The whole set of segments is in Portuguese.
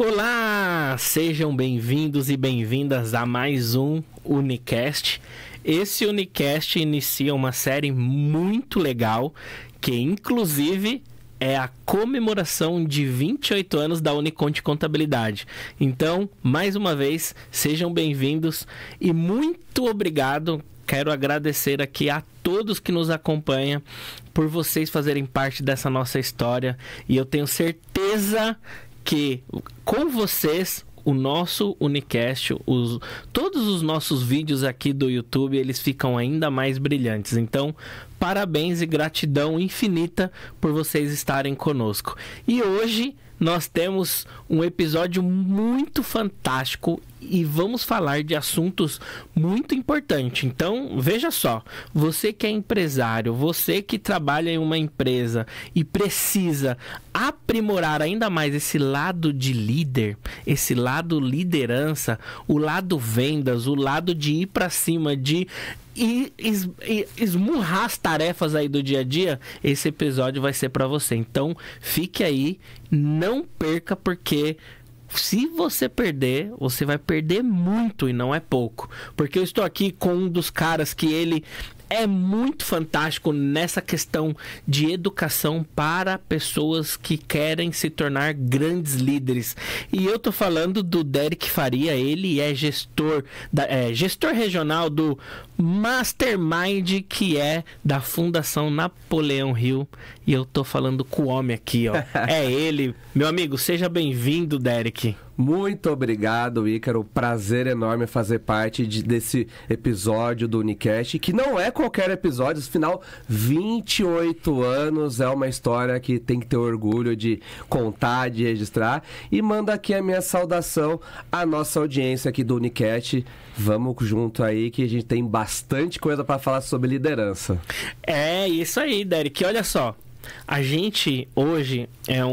Olá, sejam bem-vindos e bem-vindas a mais um Unicast. Esse Unicast inicia uma série muito legal, que inclusive é a comemoração de 28 anos da Uniconte Contabilidade. Então, mais uma vez, sejam bem-vindos e muito obrigado. Quero agradecer aqui a todos que nos acompanham por vocês fazerem parte dessa nossa história. E eu tenho certeza que com vocês, o nosso Unicast, todos os nossos vídeos aqui do YouTube, eles ficam ainda mais brilhantes. Então, parabéns e gratidão infinita por vocês estarem conosco. E hoje nós temos um episódio muito fantástico e vamos falar de assuntos muito importantes. Então, veja só, você que é empresário, você que trabalha em uma empresa e precisa aprimorar ainda mais esse lado de líder, esse lado liderança, o lado vendas, o lado de ir para cima, de esmurrar as tarefas aí do dia a dia, esse episódio vai ser para você. Então, fique aí, não perca, porque se você perder, você vai perder muito e não é pouco. Porque eu estou aqui com um dos caras que ele é muito fantástico nessa questão de educação para pessoas que querem se tornar grandes líderes. E eu tô falando do Derek Faria. Ele é gestor regional do Mastermind, que é da Fundação Napoleão Hill. E eu tô falando com o homem aqui, ó. É ele. Meu amigo, seja bem-vindo, Derek. Muito obrigado, Ícaro. Prazer enorme fazer parte desse episódio do Unicast, que não é qualquer episódio, afinal, 28 anos é uma história que tem que ter orgulho de contar, de registrar. E mando aqui a minha saudação à nossa audiência aqui do Unicast. Vamos junto aí que a gente tem bastante coisa para falar sobre liderança. É isso aí, Derek. Olha só, a gente hoje é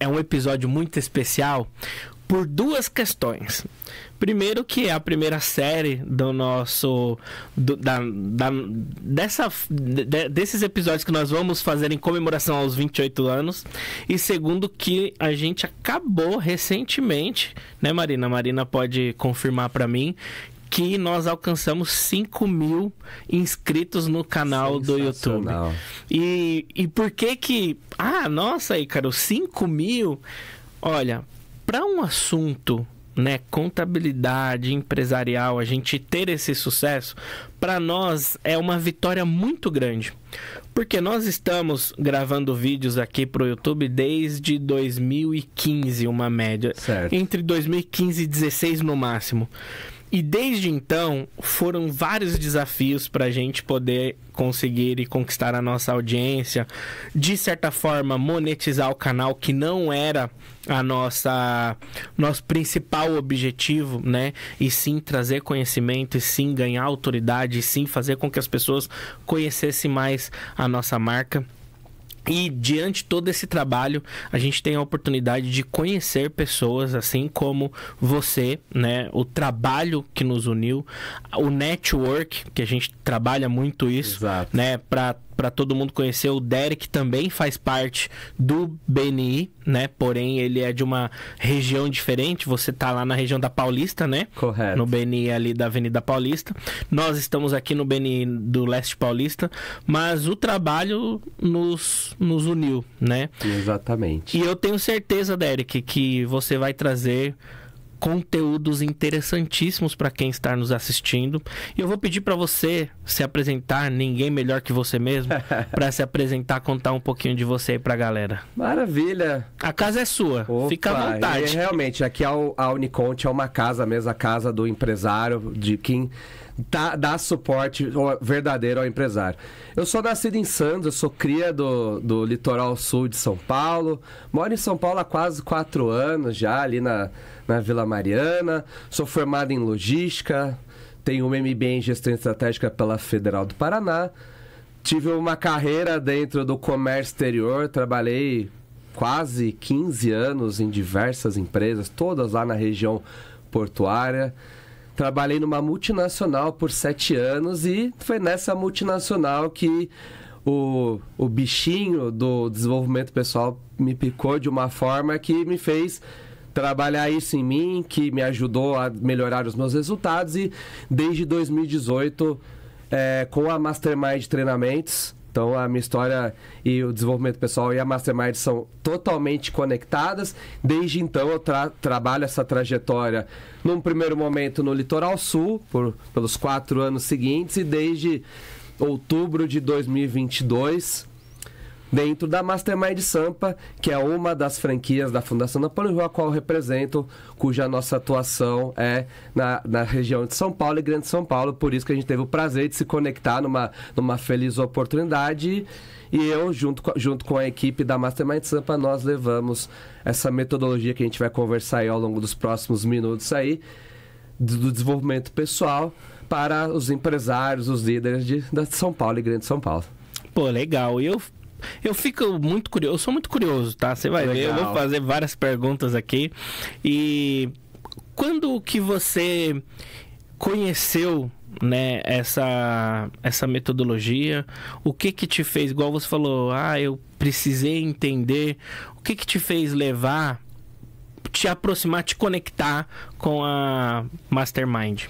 um episódio muito especial por duas questões. Primeiro, que é a primeira série do nosso desses episódios que nós vamos fazer em comemoração aos 28 anos. E segundo, que a gente acabou recentemente, né, Marina? A Marina pode confirmar para mim que nós alcançamos 5.000 inscritos no canal do YouTube. E por que... nossa, Ícaro, 5.000... Olha, para um assunto, né, contabilidade empresarial, a gente ter esse sucesso, para nós é uma vitória muito grande. Porque nós estamos gravando vídeos aqui pro YouTube desde 2015, uma média. Certo. Entre 2015 e 2016 no máximo. E desde então, foram vários desafios para a gente poder conseguir e conquistar a nossa audiência. De certa forma, monetizar o canal, que não era nosso principal objetivo, né? E sim trazer conhecimento, e sim ganhar autoridade, e sim fazer com que as pessoas conhecessem mais a nossa marca. E diante de todo esse trabalho, a gente tem a oportunidade de conhecer pessoas assim como você, né? O trabalho que nos uniu, o network, que a gente trabalha muito isso. Exato. Né? Para todo mundo conhecer, o Derek também faz parte do BNI, né? Porém, ele é de uma região diferente. Você tá lá na região da Paulista, né? Correto. No BNI ali da Avenida Paulista. Nós estamos aqui no BNI do Leste Paulista, mas o trabalho nos uniu, né? Exatamente. E eu tenho certeza, Derek, que você vai trazer conteúdos interessantíssimos para quem está nos assistindo. E eu vou pedir para você se apresentar, ninguém melhor que você mesmo, para se apresentar, contar um pouquinho de você aí para a galera. Maravilha! A casa é sua, Opa, fica à vontade. Realmente, aqui a Uniconte é uma casa mesmo, a casa do empresário, de quem dá suporte verdadeiro ao empresário. Eu sou nascido em Santos, eu sou cria do litoral sul de São Paulo, moro em São Paulo há quase 4 anos já, ali na Vila Mariana, sou formado em logística, tenho um MBA em gestão estratégica pela Federal do Paraná, tive uma carreira dentro do comércio exterior, trabalhei quase 15 anos em diversas empresas, todas lá na região portuária. Trabalhei numa multinacional por 7 anos e foi nessa multinacional que o bichinho do desenvolvimento pessoal me picou de uma forma que me fez trabalhar isso em mim, que me ajudou a melhorar os meus resultados. E desde 2018, com a Mastermind Treinamentos, então a minha história e o desenvolvimento pessoal e a Mastermind são totalmente conectadas. Desde então eu trabalho essa trajetória num primeiro momento no Litoral Sul, pelos 4 anos seguintes, e desde outubro de 2022, dentro da Mastermind Sampa, que é uma das franquias da Fundação Napoleão Hill, a qual eu represento, cuja nossa atuação é na região de São Paulo e Grande São Paulo. Por isso que a gente teve o prazer de se conectar numa feliz oportunidade. E eu, junto com a equipe da Mastermind Sampa, nós levamos essa metodologia que a gente vai conversar aí ao longo dos próximos minutos aí, do desenvolvimento pessoal, para os empresários, os líderes de São Paulo e Grande São Paulo. Pô, legal. Eu fico muito curioso, eu sou muito curioso, tá? Você vai ver, eu vou fazer várias perguntas aqui. E quando que você conheceu, né, essa metodologia? O que te fez, igual você falou, eu precisei entender, o que te fez levar, te aproximar, te conectar com a Mastermind?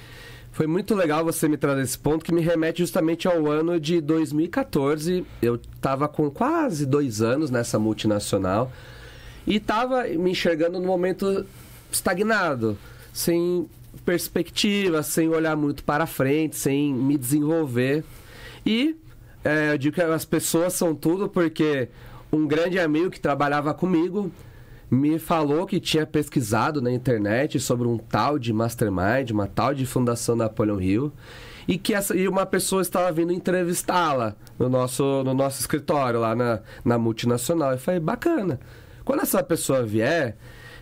Foi muito legal você me trazer esse ponto, que me remete justamente ao ano de 2014. Eu estava com quase 2 anos nessa multinacional e estava me enxergando num momento estagnado, sem perspectiva, sem olhar muito para frente, sem me desenvolver. E eu digo que as pessoas são tudo, porque um grande amigo que trabalhava comigo me falou que tinha pesquisado na internet sobre um tal de Mastermind, uma tal de Fundação Napoleão Hill, e uma pessoa estava vindo entrevistá-la no nosso escritório lá na multinacional. Eu falei, bacana. Quando essa pessoa vier,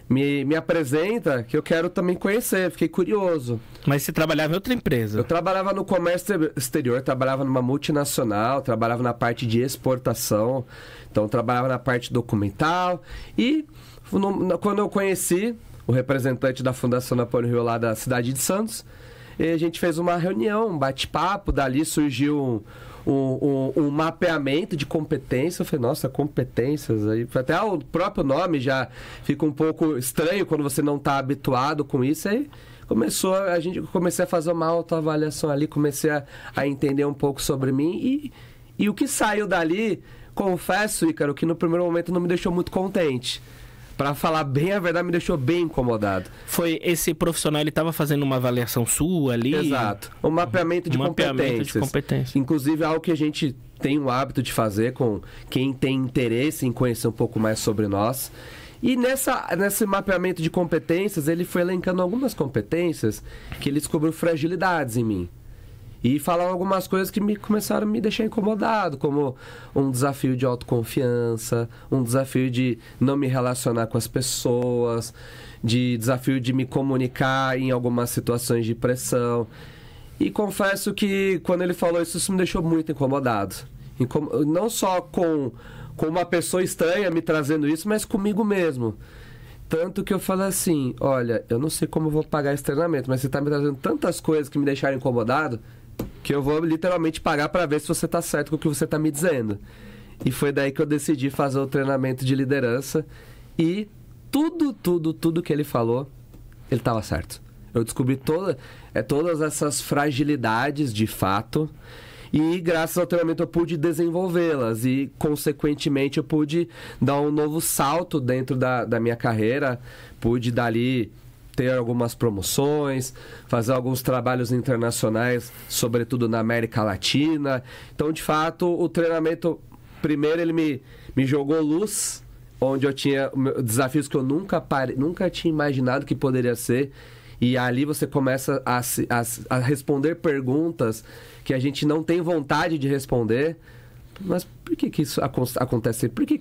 me apresenta, que eu quero também conhecer. Fiquei curioso. Mas você trabalhava em outra empresa? Eu trabalhava no comércio exterior, trabalhava numa multinacional, trabalhava na parte de exportação, então trabalhava na parte documental. E quando eu conheci o representante da Fundação Napoleão Hill lá da cidade de Santos, a gente fez uma reunião, um bate-papo. Dali surgiu um mapeamento de competências. Eu falei, nossa, competências. Aí, até o próprio nome já fica um pouco estranho quando você não está habituado com isso. Aí comecei a fazer uma autoavaliação ali, comecei a entender um pouco sobre mim. E o que saiu dali, confesso, Ícaro, que no primeiro momento não me deixou muito contente. Para falar bem a verdade, me deixou bem incomodado. Foi esse profissional, ele estava fazendo uma avaliação sua ali? Exato. Um mapeamento de competências. Inclusive, algo que a gente tem o hábito de fazer com quem tem interesse em conhecer um pouco mais sobre nós. E nesse mapeamento de competências, ele foi elencando algumas competências que ele descobriu fragilidades em mim. E falaram algumas coisas que começaram a me deixar incomodado, como um desafio de autoconfiança, um desafio de não me relacionar com as pessoas, de desafio de me comunicar em algumas situações de pressão. E confesso que quando ele falou isso me deixou muito incomodado. Não só com uma pessoa estranha me trazendo isso, mas comigo mesmo. Tanto que eu falo assim, olha, eu não sei como eu vou pagar esse treinamento, mas você está me trazendo tantas coisas que me deixaram incomodado, que eu vou literalmente pagar para ver se você está certo com o que você está me dizendo. E foi daí que eu decidi fazer o treinamento de liderança. E tudo que ele falou, ele estava certo. Eu descobri todas essas fragilidades de fato. E graças ao treinamento eu pude desenvolvê-las. E consequentemente eu pude dar um novo salto dentro da minha carreira. Pude dali ter algumas promoções, fazer alguns trabalhos internacionais, sobretudo na América Latina. Então, de fato, o treinamento, primeiro ele me jogou luz, onde eu tinha desafios que eu nunca tinha imaginado que poderia ser. E ali você começa a responder perguntas que a gente não tem vontade de responder. Mas por que isso acontece? Por que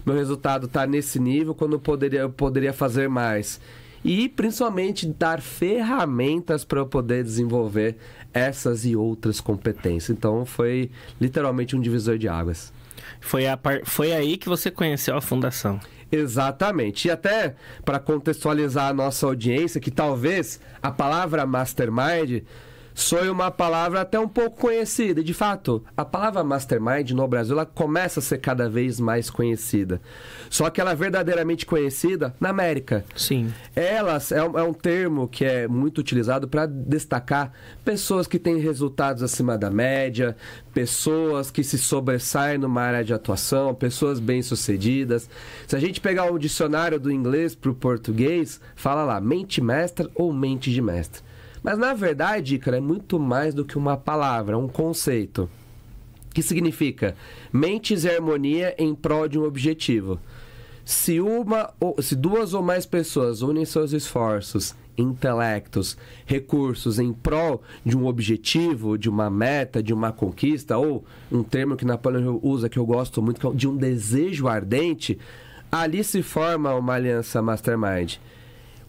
meu resultado está nesse nível quando eu poderia fazer mais? E principalmente dar ferramentas para eu poder desenvolver essas e outras competências. Então foi literalmente um divisor de águas. Foi aí que você conheceu a Fundação. Exatamente. E até para contextualizar a nossa audiência, que talvez a palavra Mastermind soe uma palavra até um pouco conhecida. De fato, a palavra mastermind no Brasil ela começa a ser cada vez mais conhecida. Só que ela é verdadeiramente conhecida na América. Sim. Elas é um termo que é muito utilizado para destacar pessoas que têm resultados acima da média, pessoas que se sobressaem numa área de atuação, pessoas bem-sucedidas. Se a gente pegar o dicionário do inglês para o português, fala lá, mente mestra ou mente de mestre. Mas, na verdade, cara, é muito mais do que uma palavra, um conceito. Que significa mentes e harmonia em prol de um objetivo. Se duas ou mais pessoas unem seus esforços, intelectos, recursos em prol de um objetivo, de uma meta, de uma conquista, ou um termo que Napoleão Hill usa, que eu gosto muito, que é de um desejo ardente, ali se forma uma aliança mastermind.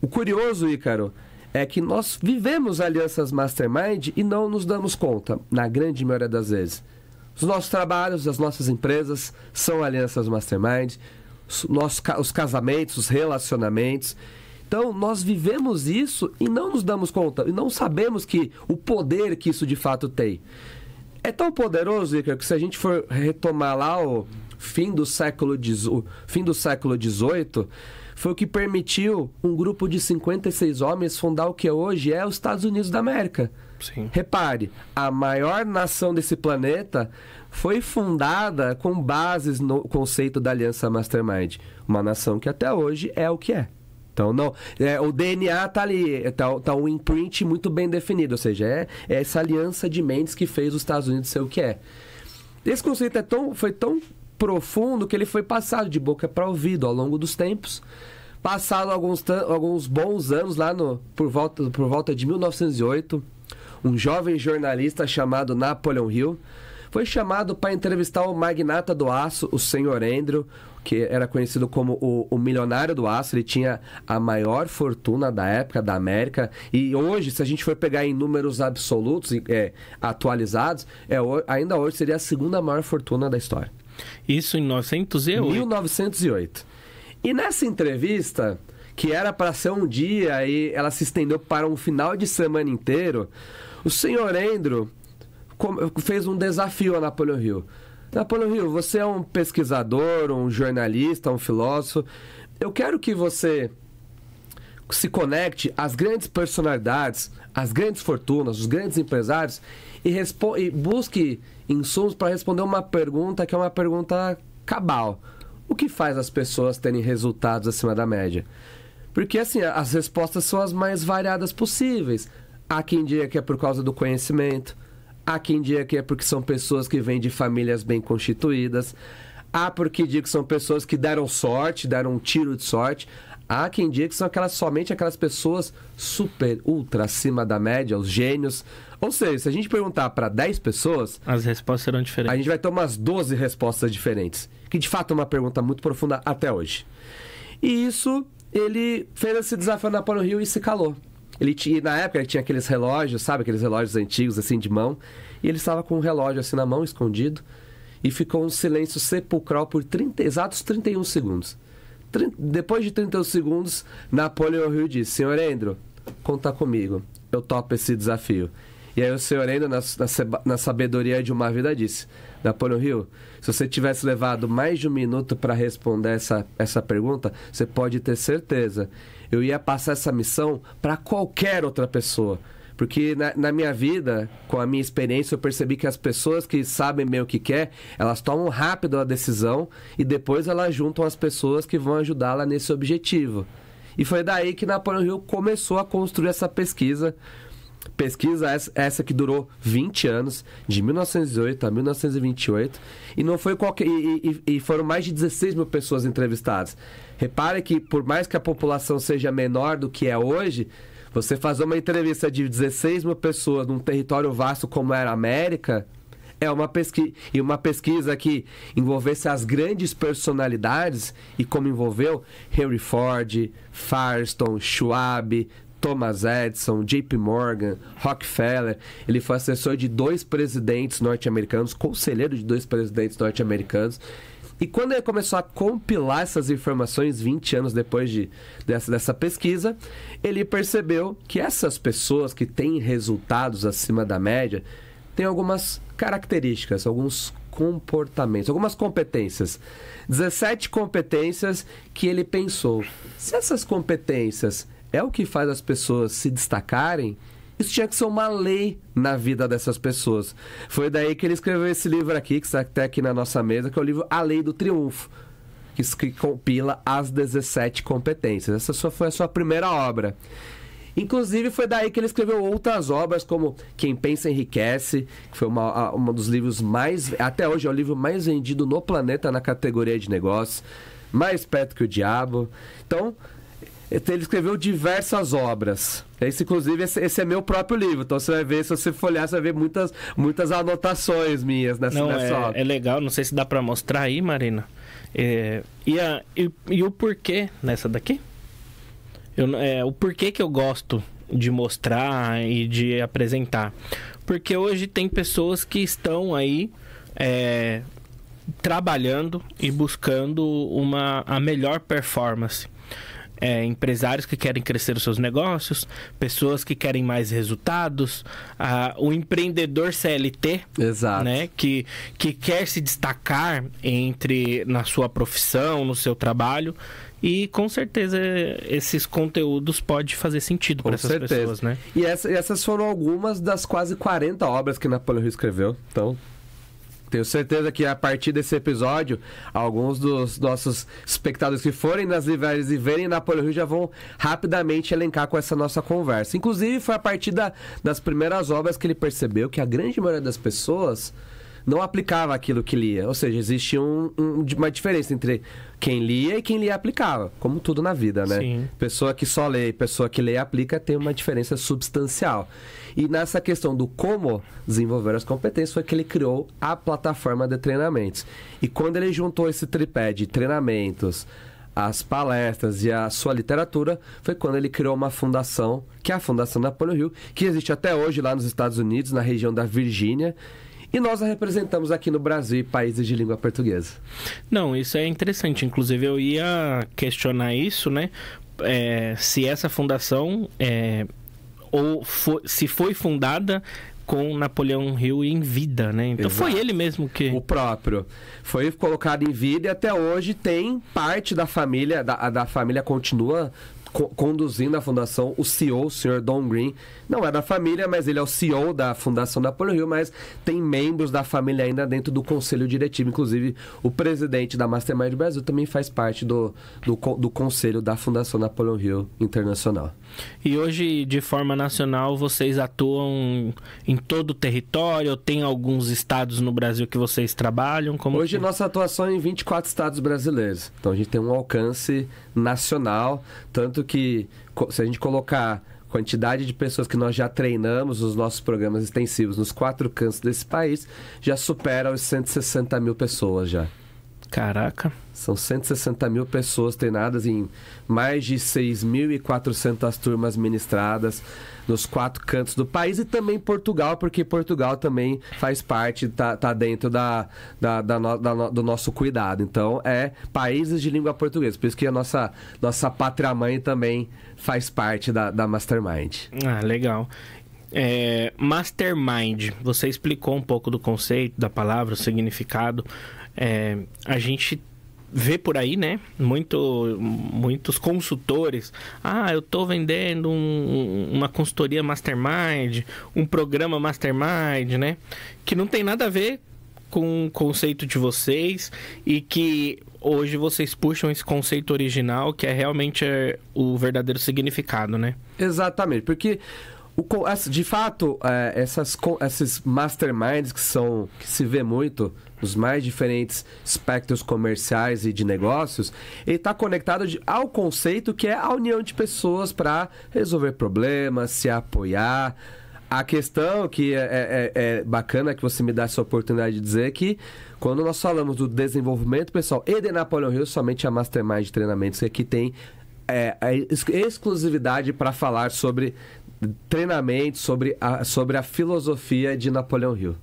O curioso, Ícaro, é que nós vivemos alianças mastermind e não nos damos conta, na grande maioria das vezes. Os nossos trabalhos, as nossas empresas são alianças mastermind, os casamentos, os relacionamentos. Então, nós vivemos isso e não nos damos conta, e não sabemos o poder que isso de fato tem. É tão poderoso, Ícaro, que se a gente for retomar lá o fim do século XVIII, foi o que permitiu um grupo de 56 homens fundar o que hoje é os Estados Unidos da América. Sim. Repare, a maior nação desse planeta foi fundada com bases no conceito da Aliança Mastermind. Uma nação que até hoje é o que é. Então, o DNA está ali, tá um imprint muito bem definido, ou seja, é essa aliança de mentes que fez os Estados Unidos ser o que é. Esse conceito foi tão profundo que ele foi passado de boca para ouvido ao longo dos tempos. Passado alguns bons anos, lá por volta de 1908, um jovem jornalista chamado Napoleon Hill foi chamado para entrevistar o magnata do aço, o Sr. Andrew, que era conhecido como o milionário do aço. Ele tinha a maior fortuna da época da América. E hoje, se a gente for pegar em números absolutos, atualizados, ainda hoje seria a segunda maior fortuna da história. Isso em 1908? 1908. E nessa entrevista, que era para ser um dia e ela se estendeu para um final de semana inteiro, o Sr. Andrew fez um desafio a Napoleon Hill. Napoleon Hill, você é um pesquisador, um jornalista, um filósofo. Eu quero que você se conecte às grandes personalidades, às grandes fortunas, os grandes empresários e busque insumos para responder uma pergunta que é uma pergunta cabal. O que faz as pessoas terem resultados acima da média? Porque, assim, as respostas são as mais variadas possíveis. Há quem diga que é por causa do conhecimento. Há quem diga que é porque são pessoas que vêm de famílias bem constituídas. Há porque diga que são pessoas que deram sorte, deram um tiro de sorte. Há quem diga que são somente aquelas pessoas super, ultra acima da média, os gênios. Ou seja, se a gente perguntar para 10 pessoas... as respostas serão diferentes. A gente vai ter umas 12 respostas diferentes. Que de fato é uma pergunta muito profunda até hoje. E isso, ele fez esse desafio na Napoleon Hill e se calou. Na época ele tinha aqueles relógios, sabe? Aqueles relógios antigos assim de mão. E ele estava com um relógio assim na mão, escondido. E ficou um silêncio sepulcral por exatos 31 segundos. Depois de 31 segundos, Napoleon Hill disse: Sr. Andrew, conta comigo. Eu topo esse desafio. E aí o Sr. Andrew, na sabedoria de uma vida, disse: Napoleon Hill, se você tivesse levado mais de um minuto para responder essa pergunta, você pode ter certeza. Eu ia passar essa missão para qualquer outra pessoa. Porque na minha vida, com a minha experiência, eu percebi que as pessoas que sabem bem o que quer, elas tomam rápido a decisão e depois elas juntam as pessoas que vão ajudá-la nesse objetivo. E foi daí que Napoleon Hill começou a construir essa pesquisa. Pesquisa essa que durou 20 anos, de 1908 a 1928, e não foi qualquer, e foram mais de 16 mil pessoas entrevistadas. Repare que, por mais que a população seja menor do que é hoje, você fazer uma entrevista de 16 mil pessoas num território vasto como era a América, é uma pesquisa que envolvesse as grandes personalidades, e como envolveu Henry Ford, Firestone, Schwab, Thomas Edison, JP Morgan, Rockefeller. Ele foi assessor de 2 presidentes norte-americanos, conselheiro de 2 presidentes norte-americanos. E quando ele começou a compilar essas informações, 20 anos depois dessa pesquisa, ele percebeu que essas pessoas que têm resultados acima da média têm algumas características, alguns comportamentos, algumas competências. 17 competências que ele pensou. Se essas competências é o que faz as pessoas se destacarem, isso tinha que ser uma lei na vida dessas pessoas. Foi daí que ele escreveu esse livro aqui, que está até aqui na nossa mesa, que é o livro A Lei do Triunfo, que compila as 17 competências. Essa foi a sua primeira obra. Inclusive, foi daí que ele escreveu outras obras, como Quem Pensa Enriquece, que foi um dos livros mais... Até hoje é o livro mais vendido no planeta na categoria de negócios. Mais Perto que o Diabo. Então, ele escreveu diversas obras. Esse é meu próprio livro. Então, você vai ver, se você folhear, você vai ver muitas anotações minhas nessa obra. É legal, não sei se dá para mostrar aí, Marina. E o porquê nessa daqui? O porquê que eu gosto de mostrar e de apresentar. Porque hoje tem pessoas que estão aí trabalhando e buscando a melhor performance. Empresários que querem crescer os seus negócios, pessoas que querem mais resultados, o empreendedor CLT, exato, né, que quer se destacar na sua profissão, no seu trabalho. E com certeza esses conteúdos podem fazer sentido para essas pessoas, né? E essas foram algumas das quase 40 obras que Napoleão Hill escreveu. Então, tenho certeza que a partir desse episódio, alguns dos nossos espectadores que forem nas livrarias e verem Napoleão Hill já vão rapidamente elencar com essa nossa conversa. Inclusive, foi a partir das primeiras obras que ele percebeu que a grande maioria das pessoas não aplicava aquilo que lia. Ou seja, existia uma diferença entre quem lia e quem lia e aplicava. Como tudo na vida, né? Sim. Pessoa que só lê e pessoa que lê e aplica tem uma diferença substancial. E nessa questão do como desenvolver as competências foi que ele criou a plataforma de treinamentos. E quando ele juntou esse tripé de treinamentos, as palestras e a sua literatura, foi quando ele criou uma fundação, que é a Fundação Napoleão Hill, que existe até hoje lá nos Estados Unidos, na região da Virgínia. E nós a representamos aqui no Brasil e países de língua portuguesa. Não, isso é interessante. Inclusive, eu ia questionar isso, né? Se essa fundação se foi fundada com Napoleão Hill em vida, né? Então, exato, foi ele mesmo que... O próprio. Foi colocado em vida e até hoje tem parte da família, da família continua conduzindo a fundação. O CEO, o Sr. Don Green, não é da família, mas ele é o CEO da Fundação Napoleão Hill, mas tem membros da família ainda dentro do conselho diretivo. Inclusive, o presidente da Mastermind Brasil também faz parte do conselho da Fundação Napoleão Hill Internacional. E hoje, de forma nacional, vocês atuam em todo o território? Tem alguns estados no Brasil que vocês trabalham? Hoje, nossa atuação é em 24 estados brasileiros. Então, a gente tem um alcance nacional, tanto que, se a gente colocar quantidade de pessoas que nós já treinamos nos nossos programas extensivos nos 4 cantos desse país, já supera os 160 mil pessoas já. Caraca! São 160 mil pessoas treinadas em mais de 6.400 turmas ministradas nos 4 cantos do país e também Portugal, porque Portugal também faz parte, tá dentro do nosso cuidado. Então, países de língua portuguesa. Por isso que a nossa pátria-mãe também faz parte da Mastermind. Ah, legal. Mastermind, você explicou um pouco do conceito, da palavra, o significado. A gente vê por aí, né? Muitos consultores. Eu tô vendendo uma consultoria Mastermind, um programa Mastermind, né? Que não tem nada a ver com o conceito de vocês e que hoje vocês puxam esse conceito original, que é realmente o verdadeiro significado, né? Exatamente, porque de fato, esses masterminds que se vê muito nos mais diferentes espectros comerciais e de negócios, ele está conectado ao conceito que é a união de pessoas para resolver problemas, se apoiar. A questão que é bacana que você me dá essa oportunidade de dizer que quando nós falamos do desenvolvimento pessoal e de Napoleão Hill, somente a Mastermind de treinamentos aqui tem a exclusividade para falar sobre treinamento, sobre a filosofia de Napoleão Hill.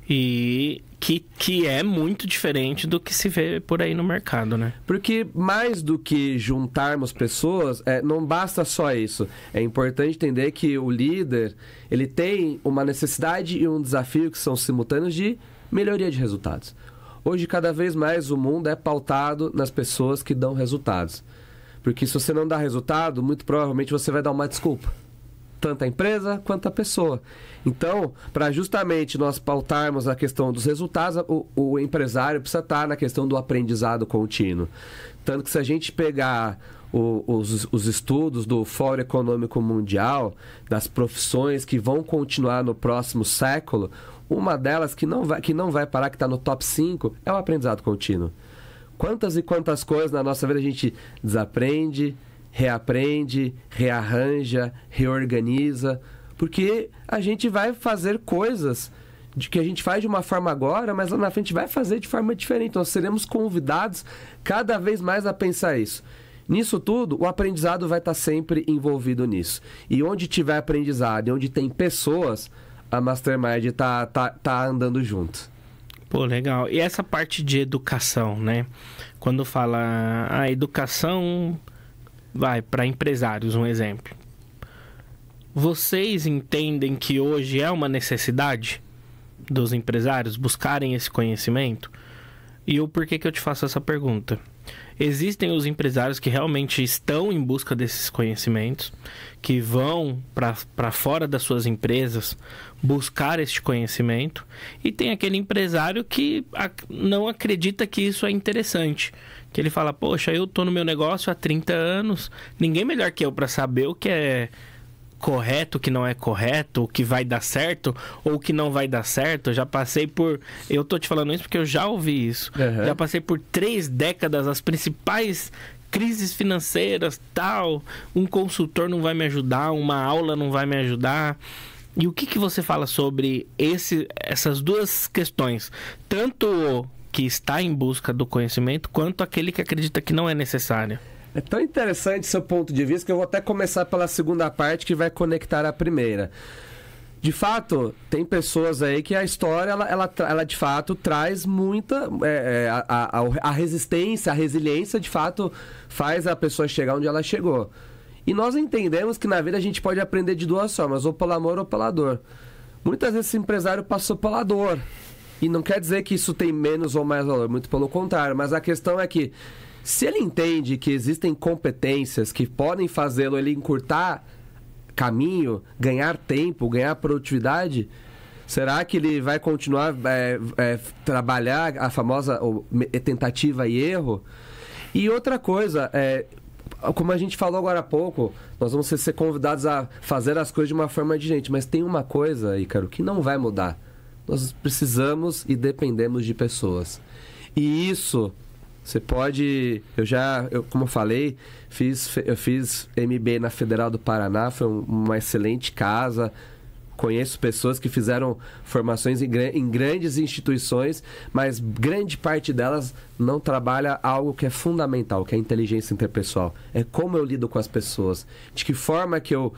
E Que é muito diferente do que se vê por aí no mercado, né? Porque mais do que juntarmos pessoas, não basta só isso. É importante entender que o líder, ele tem uma necessidade e um desafio que são simultâneos de melhoria de resultados. Hoje, cada vez mais, o mundo é pautado nas pessoas que dão resultados. Porque se você não dá resultado, muito provavelmente você vai dar uma desculpa. Tanto a empresa quanto a pessoa. Então, para justamente nós pautarmos a questão dos resultados, o empresário precisa estar na questão do aprendizado contínuo. Tanto que se a gente pegar os estudos do Fórum Econômico Mundial, das profissões que vão continuar no próximo século, uma delas que não vai parar, que está no top 5, é o aprendizado contínuo. Quantas e quantas coisas na nossa vida a gente desaprende, reaprende, rearranja, reorganiza, porque a gente vai fazer coisas que a gente faz de uma forma agora, mas lá na frente vai fazer de forma diferente. Nós seremos convidados cada vez mais a pensar isso. Nisso tudo, o aprendizado vai estar sempre envolvido nisso. E onde tiver aprendizado e onde tem pessoas, a Mastermind tá andando junto. Pô, legal. E essa parte de educação, né? Quando fala a educação... Vai, para empresários, um exemplo. Vocês entendem que hoje é uma necessidade dos empresários buscarem esse conhecimento? E o porquê que eu te faço essa pergunta? Existem os empresários que realmente estão em busca desses conhecimentos, que vão para fora das suas empresas buscar este conhecimento, e tem aquele empresário que não acredita que isso é interessante. Que ele fala, poxa, eu tô no meu negócio há 30 anos, ninguém melhor que eu para saber o que é correto, o que não é correto, o que vai dar certo ou o que não vai dar certo. Eu já passei por... Eu tô te falando isso porque eu já ouvi isso. Uhum. Já passei por 3 décadas, as principais crises financeiras, tal. Um consultor não vai me ajudar, uma aula não vai me ajudar. E o que você fala sobre essas duas questões? Tanto que está em busca do conhecimento, quanto aquele que acredita que não é necessário. É tão interessante seu ponto de vista que eu vou até começar pela segunda parte que vai conectar a primeira. De fato, tem pessoas aí que a história, ela de fato traz muita... a resistência, a resiliência, de fato, faz a pessoa chegar onde ela chegou. E nós entendemos que na vida a gente pode aprender de duas formas, ou pelo amor ou pela dor. Muitas vezes esse empresário passou pela dor. E não quer dizer que isso tem menos ou mais valor, muito pelo contrário. Mas a questão é que, se ele entende que existem competências que podem fazê-lo ele encurtar caminho, ganhar tempo, ganhar produtividade, será que ele vai continuar trabalhar a famosa tentativa e erro? E outra coisa, como a gente falou agora há pouco, nós vamos ser convidados a fazer as coisas de uma forma diferente. Mas tem uma coisa, Ícaro, que não vai mudar. Nós precisamos e dependemos de pessoas. E isso, você pode... como eu falei, eu fiz MBA na Federal do Paraná, foi uma excelente casa. Conheço pessoas que fizeram formações em grandes instituições, mas grande parte delas não trabalha algo que é fundamental, que é a inteligência interpessoal. É como eu lido com as pessoas. De que forma que eu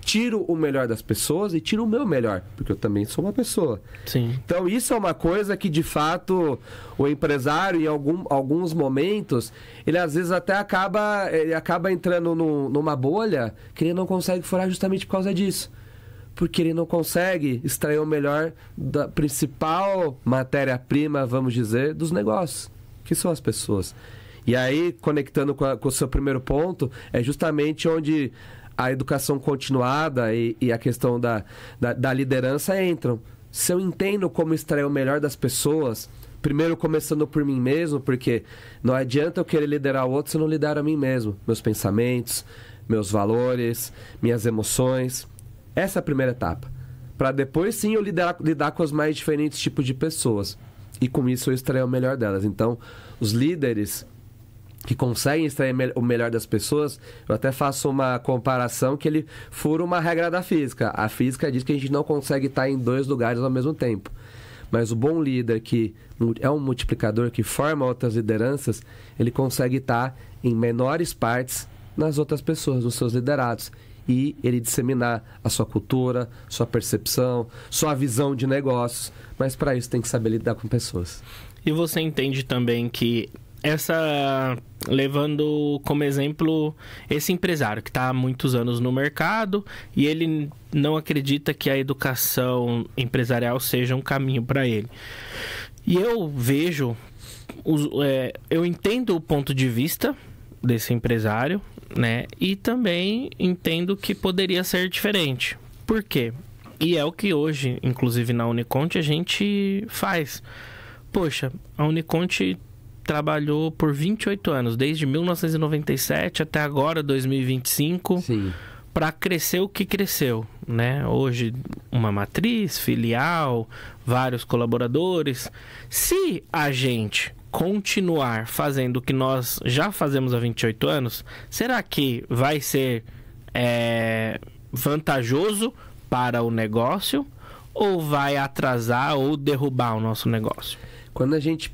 tiro o melhor das pessoas e tiro o meu melhor, porque eu também sou uma pessoa. Sim. Então isso é uma coisa que de fato o empresário em alguns momentos ele às vezes até acaba entrando numa bolha que ele não consegue furar justamente por causa disso, porque ele não consegue extrair o melhor da principal matéria-prima, vamos dizer, dos negócios, que são as pessoas. E aí, conectando com o seu primeiro ponto, é justamente onde a educação continuada e a questão da liderança entram. Se eu entendo como extrair o melhor das pessoas, primeiro começando por mim mesmo, porque não adianta eu querer liderar o outro se eu não lidero a mim mesmo. Meus pensamentos, meus valores, minhas emoções. Essa é a primeira etapa. Para depois sim eu lidar com os mais diferentes tipos de pessoas. E com isso eu extrair o melhor delas. Então, os líderes que conseguem extrair o melhor das pessoas, eu até faço uma comparação que ele fura uma regra da física. A física diz que a gente não consegue estar em 2 lugares ao mesmo tempo. Mas o bom líder, que é um multiplicador, que forma outras lideranças, ele consegue estar em menores partes nas outras pessoas, nos seus liderados. e ele disseminar a sua cultura, sua percepção, sua visão de negócios. Mas para isso tem que saber lidar com pessoas. E você entende também que levando como exemplo esse empresário que está há muitos anos no mercado e ele não acredita que a educação empresarial seja um caminho para ele. E eu vejo, eu entendo o ponto de vista desse empresário, né? E também entendo que poderia ser diferente. Por quê? E é o que hoje, inclusive na Uniconte, a gente faz. Poxa, a Uniconte trabalhou por 28 anos, desde 1997 até agora, 2025, para crescer o que cresceu, né? Hoje, uma matriz, filial, vários colaboradores. Se a gente continuar fazendo o que nós já fazemos há 28 anos, será que vai ser vantajoso para o negócio ou vai atrasar ou derrubar o nosso negócio? Quando a gente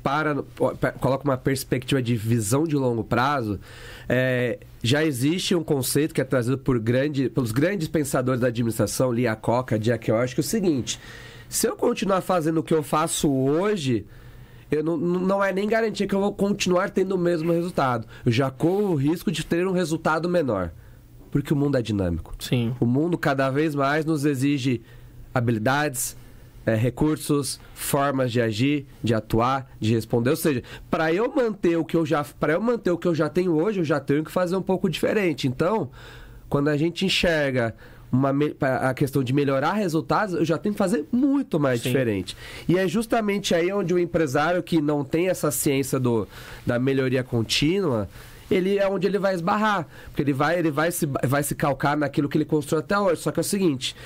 coloca uma perspectiva de visão de longo prazo, já existe um conceito que é trazido pelos grandes pensadores da administração, Lee Iacocca, Jack Welch, que é o seguinte: se eu continuar fazendo o que eu faço hoje, não é nem garantia que eu vou continuar tendo o mesmo resultado. Eu já corro o risco de ter um resultado menor, porque o mundo é dinâmico. Sim. O mundo cada vez mais nos exige habilidades, recursos, formas de agir, de atuar, de responder. Ou seja, para eu manter o que eu já tenho hoje, eu já tenho que fazer um pouco diferente. Então, quando a gente enxerga a questão de melhorar resultados, eu já tenho que fazer muito mais diferente. E é justamente aí onde o empresário que não tem essa ciência da melhoria contínua, é onde ele vai esbarrar. Porque ele vai se calcar naquilo que ele construiu até hoje. Só que é o seguinte,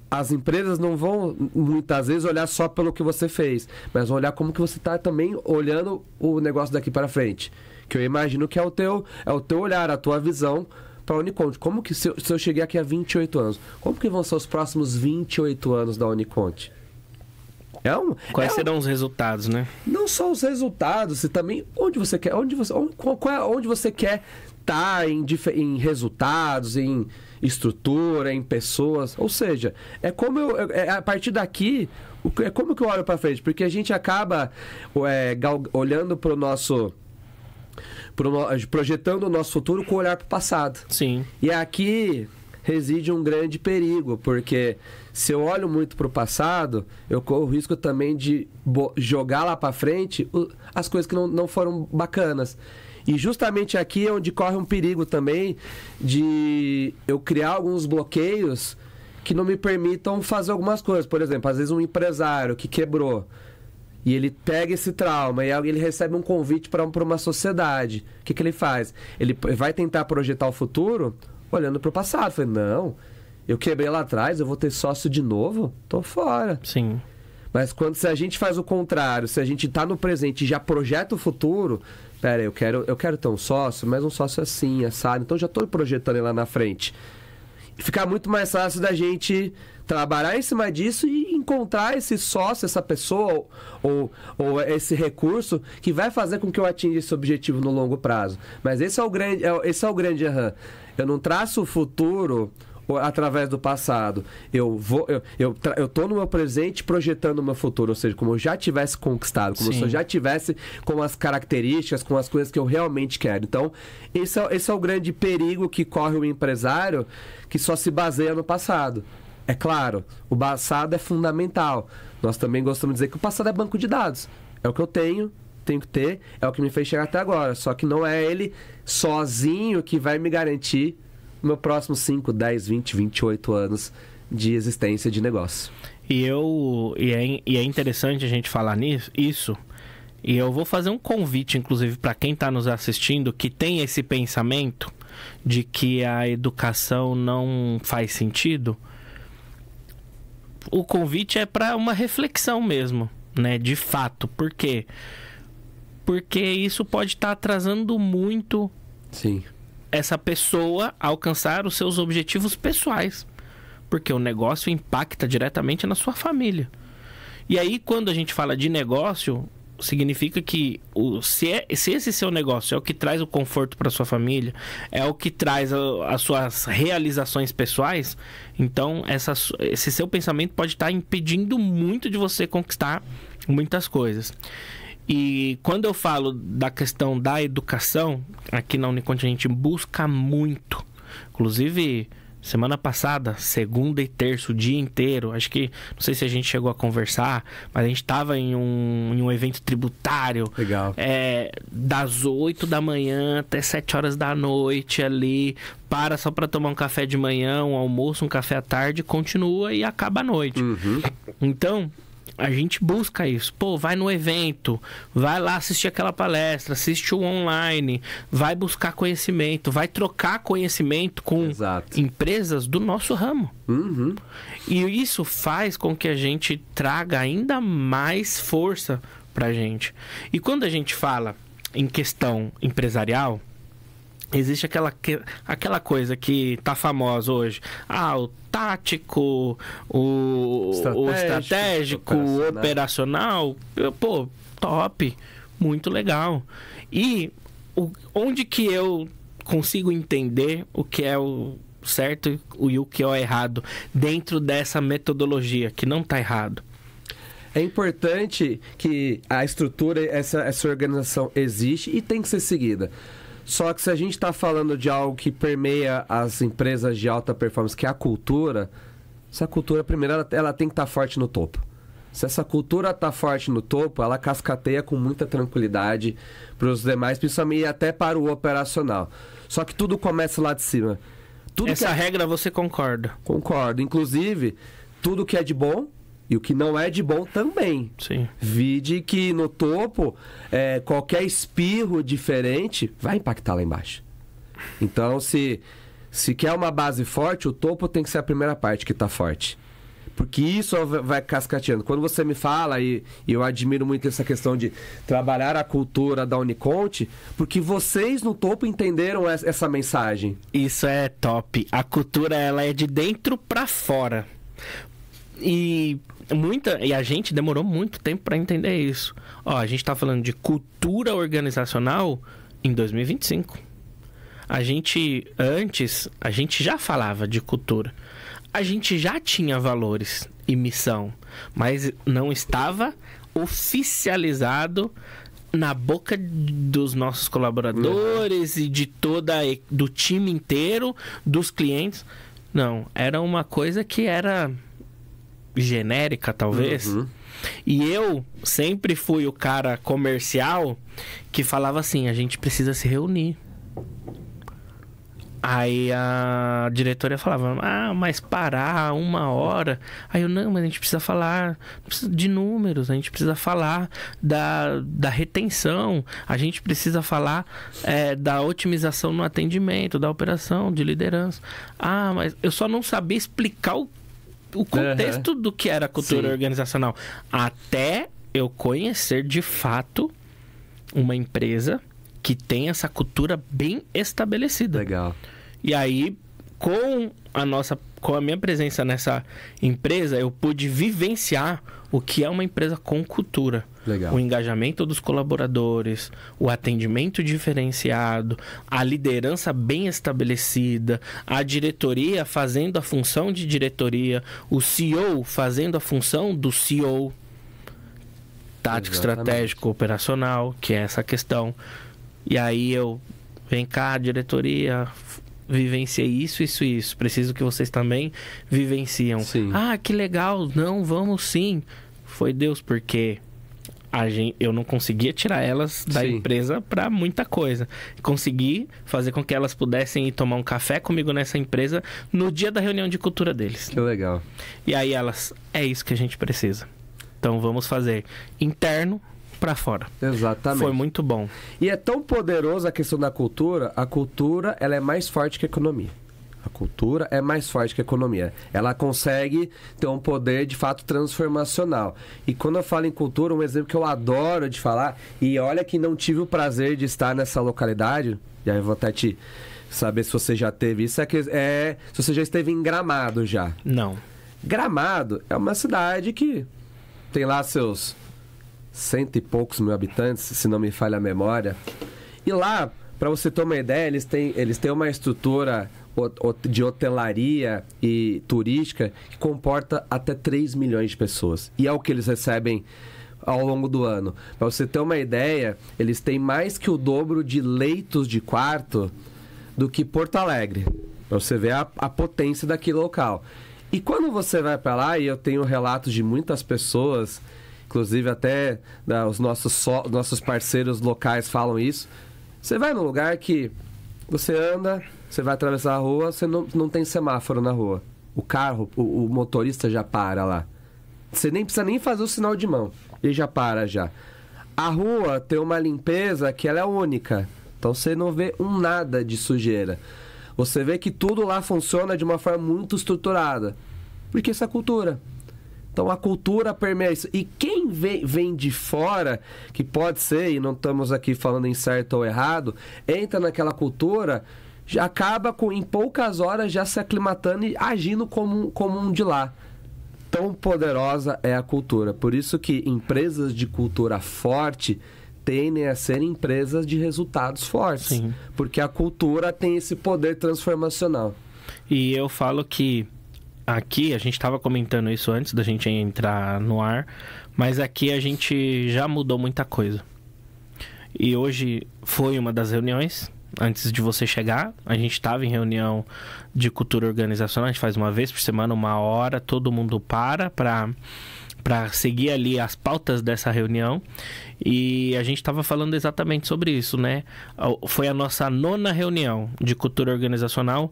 as empresas não vão, muitas vezes, olhar só pelo que você fez, mas vão olhar como que você está também olhando o negócio daqui para frente. Que eu imagino que é o teu olhar, a tua visão para a Uniconte. Como que, se eu cheguei aqui há 28 anos, como que vão ser os próximos 28 anos da Uniconte? Quais serão os resultados, né? Não só os resultados, e também onde você quer estar em resultados, em estrutura, em pessoas. Ou seja, a partir daqui, é como que eu olho para frente? Porque a gente acaba olhando para o nosso... projetando o nosso futuro com o olhar para o passado. Sim. E aqui reside um grande perigo, porque se eu olho muito para o passado, eu corro o risco também de jogar lá para frente as coisas que não foram bacanas. E justamente aqui é onde corre um perigo também de eu criar alguns bloqueios que não me permitam fazer algumas coisas. Por exemplo, às vezes um empresário que quebrou e ele pega esse trauma e ele recebe um convite para uma sociedade. O que ele faz? Ele vai tentar projetar o futuro olhando para o passado. Falei, não, eu quebrei lá atrás, eu vou ter sócio de novo? Tô fora. Sim. Mas se a gente faz o contrário, se a gente está no presente e já projeta o futuro, pera, eu quero ter um sócio, mas um sócio assim, assado, então já estou projetando ele lá na frente. Fica muito mais fácil da gente trabalhar em cima disso e encontrar esse sócio, essa pessoa ou esse recurso que vai fazer com que eu atinja esse objetivo no longo prazo. Mas esse é o grande erro. Eu não traço o futuro através do passado. Eu tô no meu presente projetando o meu futuro, ou seja, como eu já tivesse conquistado, como se eu já tivesse com as características, com as coisas que eu realmente quero. Então, esse é o grande perigo que corre o empresário que só se baseia no passado. É claro, o passado é fundamental. Nós também gostamos de dizer que o passado é banco de dados. É o que eu tenho que ter, é o que me fez chegar até agora. Só que não é ele sozinho que vai me garantir meu próximo 5, 10, 20, 28 anos de existência de negócio. E é interessante a gente falar isso. E eu vou fazer um convite, inclusive, para quem está nos assistindo, que tem esse pensamento de que a educação não faz sentido. O convite é para uma reflexão mesmo, né? De fato. Por quê? Porque isso pode estar atrasando muito... Sim. Essa pessoa alcançar os seus objetivos pessoais, porque o negócio impacta diretamente na sua família. E aí, quando a gente fala de negócio, significa que se esse seu negócio é o que traz o conforto para sua família, é o que traz as suas realizações pessoais, então esse seu pensamento pode estar impedindo muito de você conquistar muitas coisas. E quando eu falo da questão da educação, aqui na Uniconte a gente busca muito. Inclusive, semana passada, segunda e terça, o dia inteiro, acho que, não sei se a gente chegou a conversar, mas a gente estava em um evento tributário. Legal. Das 8 da manhã até 7 horas da noite ali, só para tomar um café de manhã, um almoço, um café à tarde, continua e acaba a noite. Uhum. Então, a gente busca isso. Pô, vai no evento, vai lá assistir aquela palestra, assiste o online, vai buscar conhecimento, vai trocar conhecimento com Exato. empresas do nosso ramo. Uhum. E isso faz com que a gente traga ainda mais força pra gente. E quando a gente fala em questão empresarial, existe aquela coisa que tá famosa hoje. O tático, o estratégico, o operacional. Pô, top. Muito legal. E onde que eu consigo entender o que é o certo e o que é o errado dentro dessa metodologia, que não tá errado? É importante que a estrutura, essa organização existe e tem que ser seguida. Só que se a gente está falando de algo que permeia as empresas de alta performance, que é a cultura, essa cultura, primeiro, ela tem que estar forte no topo. Se essa cultura está forte no topo, ela cascateia com muita tranquilidade para os demais, principalmente até para o operacional. Só que tudo começa lá de cima. Regra você concorda? Concordo. Inclusive, tudo que é de bom e o que não é de bom também. Sim. Vide que no topo, qualquer espirro diferente vai impactar lá embaixo. Então, se quer uma base forte, o topo tem que ser a primeira parte que está forte. Porque isso vai cascateando. Quando você me fala, e eu admiro muito essa questão de trabalhar a cultura da Uniconte, porque vocês no topo entenderam essa mensagem. Isso é top. A cultura, ela é de dentro para fora. E a gente demorou muito tempo para entender isso. A gente tá falando de cultura organizacional em 2025. Antes, a gente já falava de cultura. A gente já tinha valores e missão, mas não estava oficializado na boca dos nossos colaboradores e de do time inteiro, dos clientes. Não, era uma coisa que era genérica, talvez. Uhum. E eu sempre fui o cara comercial que falava assim: a gente precisa se reunir. Aí a diretoria falava: mas parar 1 hora. Aí eu: não, mas a gente precisa falar de números, a gente precisa falar da retenção, a gente precisa falar da otimização no atendimento, da operação, de liderança. Mas eu só não sabia explicar o contexto do que era a cultura organizacional, até eu conhecer de fato uma empresa que tem essa cultura bem estabelecida. Legal. E aí, com a minha presença nessa empresa, eu pude vivenciar o que é uma empresa com cultura. Legal. O engajamento dos colaboradores, o atendimento diferenciado, a liderança bem estabelecida, a diretoria fazendo a função de diretoria, o CEO fazendo a função do CEO, tático, estratégico, operacional, que é essa questão. E aí vem cá, diretoria, vivenciei isso. Preciso que vocês também vivenciam. Sim. Que legal. Não, vamos sim. Foi Deus, porque eu não conseguia tirar elas da empresa para muita coisa. Consegui fazer com que elas pudessem ir tomar um café comigo nessa empresa no dia da reunião de cultura deles. Que legal. E aí é isso que a gente precisa. Então vamos fazer interno para fora. Exatamente. Foi muito bom. E é tão poderosa a questão da cultura. A cultura, ela é mais forte que a economia. A cultura é mais forte que a economia. Ela consegue ter um poder, de fato, transformacional. E quando eu falo em cultura, um exemplo que eu adoro de falar, e olha que não tive o prazer de estar nessa localidade, e aí eu vou até te saber se você já teve isso, se você já esteve em Gramado já. Não. Gramado é uma cidade que tem lá seus 100 e poucos mil habitantes, se não me falha a memória. E lá, para você ter uma ideia, eles têm uma estrutura de hotelaria e turística que comporta até 3 milhões de pessoas. E é o que eles recebem ao longo do ano. Para você ter uma ideia, eles têm mais que o dobro de leitos de quarto do que Porto Alegre. Para você ver a potência daquele local. E quando você vai para lá, e eu tenho relatos de muitas pessoas, inclusive até os nossos parceiros locais falam isso, você vai num lugar que você anda, você vai atravessar a rua, você não tem semáforo na rua. O carro, o motorista já para lá. Você nem precisa nem fazer o sinal de mão. Ele já para já. A rua tem uma limpeza que ela é única. Então você não vê nada de sujeira. Você vê que tudo lá funciona de uma forma muito estruturada. Porque isso é cultura. Então a cultura permeia isso. E quem vem de fora, que pode ser, e não estamos aqui falando em certo ou errado, entra naquela cultura, já acaba em poucas horas já se aclimatando e agindo como um de lá. Tão poderosa é a cultura. Por isso que empresas de cultura forte tendem a ser empresas de resultados fortes. Sim. Porque a cultura tem esse poder transformacional. E eu falo que aqui, a gente estava comentando isso antes da gente entrar no ar, mas aqui a gente já mudou muita coisa. E hoje foi uma das reuniões, antes de você chegar, a gente estava em reunião de cultura organizacional, a gente faz uma vez por semana, 1 hora, todo mundo para seguir ali as pautas dessa reunião, e a gente estava falando exatamente sobre isso, né? Foi a nossa 9ª reunião de cultura organizacional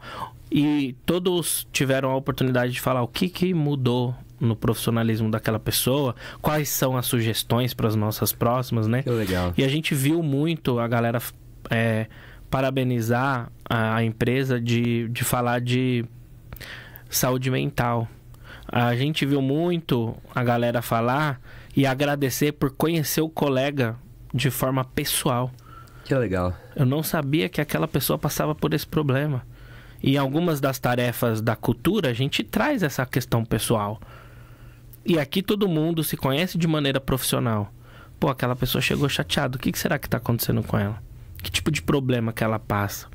e todos tiveram a oportunidade de falar o que mudou no profissionalismo daquela pessoa, quais são as sugestões para as nossas próximas, né? Que legal. E a gente viu muito a galera parabenizar a empresa de falar de saúde mental. A gente viu muito a galera falar e agradecer por conhecer o colega de forma pessoal. Que legal. Eu não sabia que aquela pessoa passava por esse problema. E em algumas das tarefas da cultura, a gente traz essa questão pessoal. E aqui todo mundo se conhece de maneira profissional. Pô, aquela pessoa chegou chateada. O que será que está acontecendo com ela? Que tipo de problema que ela passa?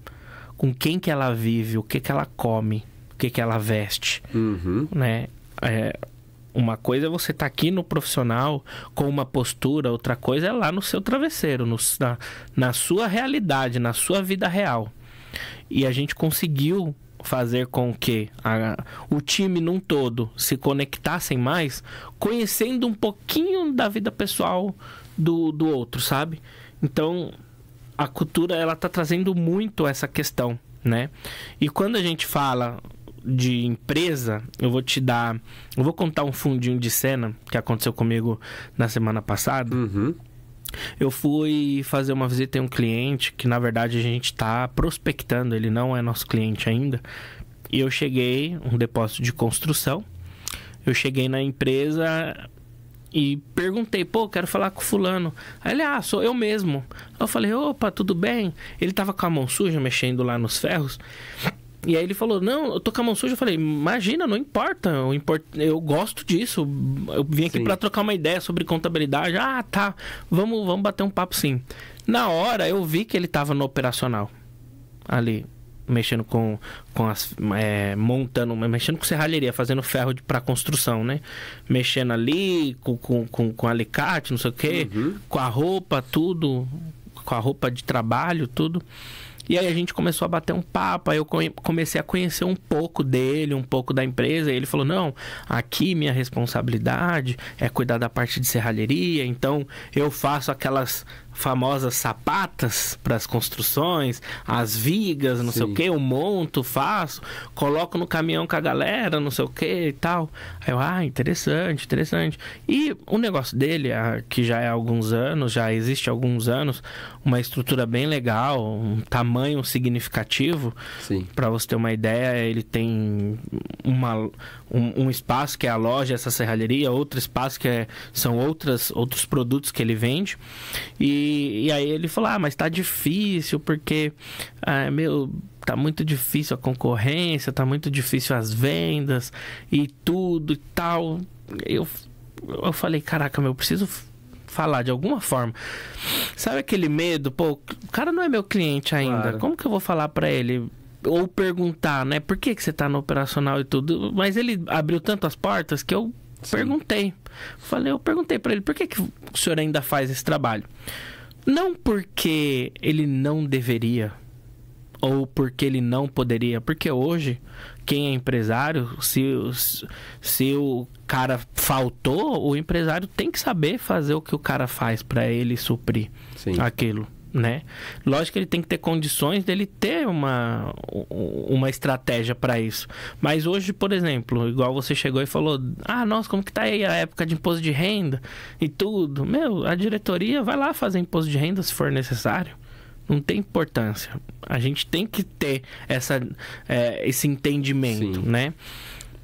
Com quem que ela vive? O que ela come? O que ela veste? Né? Uma coisa é você estar aqui no profissional com uma postura, outra coisa é lá no seu travesseiro, na sua realidade, na sua vida real. E a gente conseguiu fazer com que o time num todo se conectassem mais, conhecendo um pouquinho da vida pessoal do outro, sabe? Então, a cultura, ela tá trazendo muito essa questão, né? E quando a gente fala de empresa, eu vou contar um fundinho de cena que aconteceu comigo na semana passada. Eu fui fazer uma visita em um cliente que, na verdade, a gente está prospectando, ele não é nosso cliente ainda. E eu cheguei, um depósito de construção, eu cheguei na empresa e perguntei, quero falar com fulano. Aí ele, sou eu mesmo. Eu falei, opa, tudo bem? Ele tava com a mão suja, mexendo lá nos ferros. E aí ele falou, não, eu tô com a mão suja. Eu falei, imagina, não importa, eu gosto disso. Eu vim aqui para trocar uma ideia sobre contabilidade. Tá, vamos bater um papo sim. Na hora eu vi que ele tava no operacional, ali, mexendo com mexendo com serralheria, fazendo ferro para construção, né? Mexendo ali com alicate, não sei o quê, com a roupa, tudo, com a roupa de trabalho, tudo. E aí a gente começou a bater um papo, aí eu comecei a conhecer um pouco dele, um pouco da empresa, e ele falou, não, aqui minha responsabilidade é cuidar da parte de serralheria, então eu faço aquelas famosas sapatas para as construções, as vigas, não sei o que, eu monto, faço, coloco no caminhão com a galera, não sei o que e tal. Aí eu, interessante. E o negócio dele, que já é há alguns anos, já existe há alguns anos, uma estrutura bem legal, um tamanho significativo. Para você ter uma ideia, ele tem um espaço que é a loja, essa serralheria, outro espaço que são outros produtos que ele vende. E aí ele falou, mas tá difícil, porque tá muito difícil a concorrência, tá muito difícil as vendas e tudo e tal. Eu falei, caraca, eu preciso falar de alguma forma. Sabe aquele medo? Pô, o cara não é meu cliente ainda. Claro. Como que eu vou falar pra ele? Ou perguntar, né? Por que você tá no operacional e tudo? Mas ele abriu tanto as portas que eu perguntei. Eu perguntei pra ele, por que o senhor ainda faz esse trabalho? Não porque ele não deveria, ou porque ele não poderia. Porque hoje, quem é empresário, se o cara faltou, o empresário tem que saber fazer o que o cara faz para ele suprir aquilo, né? Lógico que ele tem que ter condições dele ter uma estratégia para isso. Mas hoje, por exemplo, igual você chegou e falou, nossa, como que tá aí a época de imposto de renda e tudo? A diretoria vai lá fazer imposto de renda se for necessário. Não tem importância. A gente tem que ter esse entendimento, né?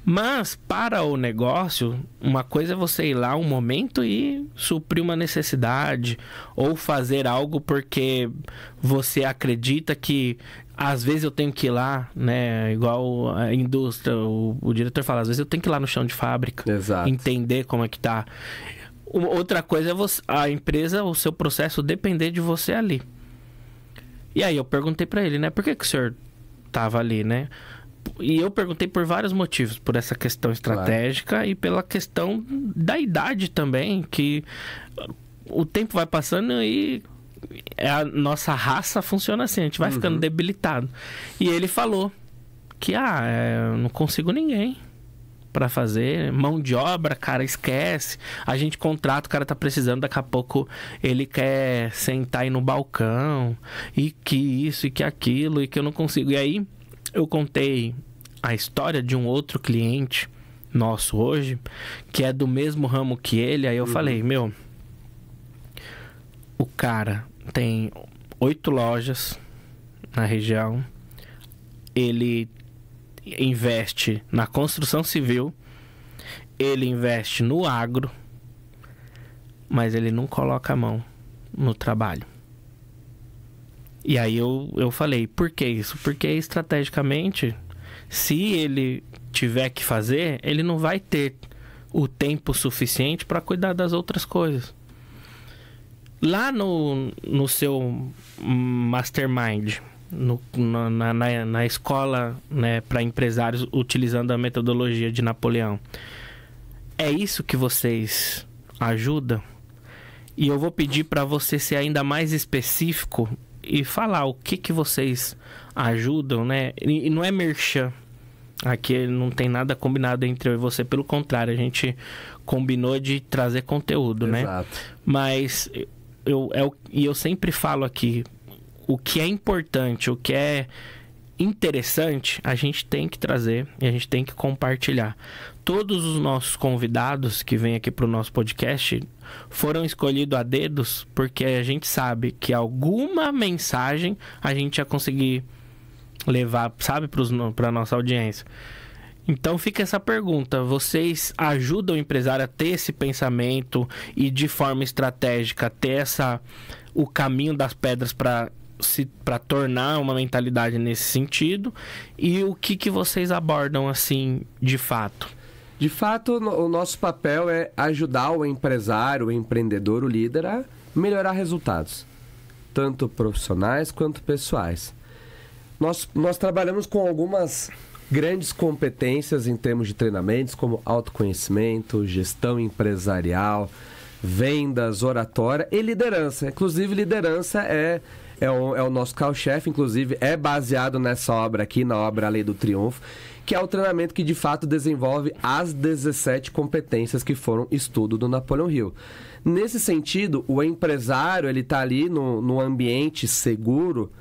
Mas, para o negócio, uma coisa é você ir lá um momento e suprir uma necessidade, ou fazer algo porque você acredita que às vezes eu tenho que ir lá, né? Igual a indústria, o diretor fala, às vezes eu tenho que ir lá no chão de fábrica, entender como é que tá. Outra coisa é a empresa, o seu processo depender de você ali. E aí eu perguntei pra ele, né? Por que o senhor tava ali, né? E eu perguntei por vários motivos. Por essa questão estratégica e pela questão da idade também. Que o tempo vai passando e a nossa raça funciona assim. A gente vai ficando debilitado. E ele falou que, eu não consigo ninguém pra fazer, mão de obra, cara, esquece, a gente contrata, o cara tá precisando, daqui a pouco ele quer sentar aí no balcão, e que isso, e que aquilo, e que eu não consigo. E aí, eu contei a história de um outro cliente nosso hoje, que é do mesmo ramo que ele, aí eu falei, o cara tem 8 lojas na região, ele investe na construção civil, ele investe no agro, mas ele não coloca a mão no trabalho. E aí eu falei, por que isso? Porque estrategicamente, se ele tiver que fazer, ele não vai ter o tempo suficiente para cuidar das outras coisas. Lá no seu mastermind, na escola, né, para empresários, utilizando a metodologia de Napoleão, é isso que vocês ajudam? E eu vou pedir para você ser ainda mais específico e falar o que vocês ajudam, né? E não é merchan. Aqui não tem nada combinado entre eu e você, pelo contrário, a gente combinou de trazer conteúdo, né? Mas eu sempre falo aqui, o que é importante, o que é interessante, a gente tem que trazer e a gente tem que compartilhar. Todos os nossos convidados que vêm aqui para o nosso podcast foram escolhidos a dedos porque a gente sabe que alguma mensagem a gente ia conseguir levar, sabe, para a nossa audiência. Então fica essa pergunta, vocês ajudam o empresário a ter esse pensamento e de forma estratégica ter o caminho das pedras para tornar uma mentalidade nesse sentido? E o que vocês abordam assim de fato? De fato, o nosso papel é ajudar o empresário, o empreendedor, o líder a melhorar resultados, tanto profissionais quanto pessoais. Nós trabalhamos com algumas grandes competências em termos de treinamentos, como autoconhecimento, gestão empresarial, vendas, oratória e liderança. Inclusive, liderança é o nosso carro-chefe, inclusive é baseado nessa obra aqui, na obra A Lei do Triunfo, que é o treinamento que de fato desenvolve as 17 competências que foram estudo do Napoleon Hill. Nesse sentido, o empresário ele está ali no ambiente seguro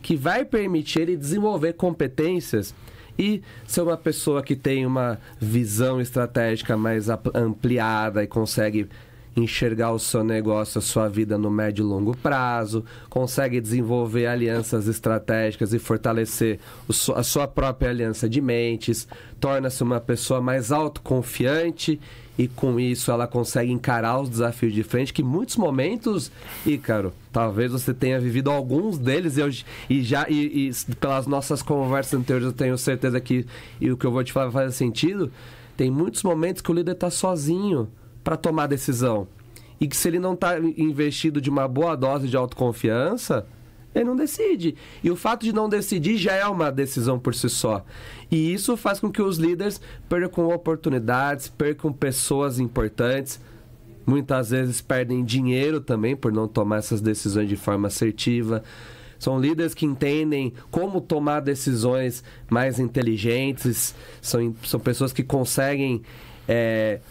que vai permitir ele desenvolver competências e ser uma pessoa que tem uma visão estratégica mais ampliada e consegue enxergar o seu negócio, a sua vida no médio e longo prazo, consegue desenvolver alianças estratégicas e fortalecer a sua própria aliança de mentes, torna-se uma pessoa mais autoconfiante e com isso ela consegue encarar os desafios de frente, que em muitos momentos, Ícaro, talvez você tenha vivido alguns deles e pelas nossas conversas anteriores eu tenho certeza que o que eu vou te falar vai fazer sentido. Tem muitos momentos que o líder está sozinho para tomar decisão. e que se ele não está investido de uma boa dose de autoconfiança, ele não decide. E o fato de não decidir já é uma decisão por si só. E isso faz com que os líderes percam oportunidades, percam pessoas importantes. Muitas vezes perdem dinheiro também por não tomar essas decisões de forma assertiva. São líderes que entendem como tomar decisões mais inteligentes. São pessoas que conseguem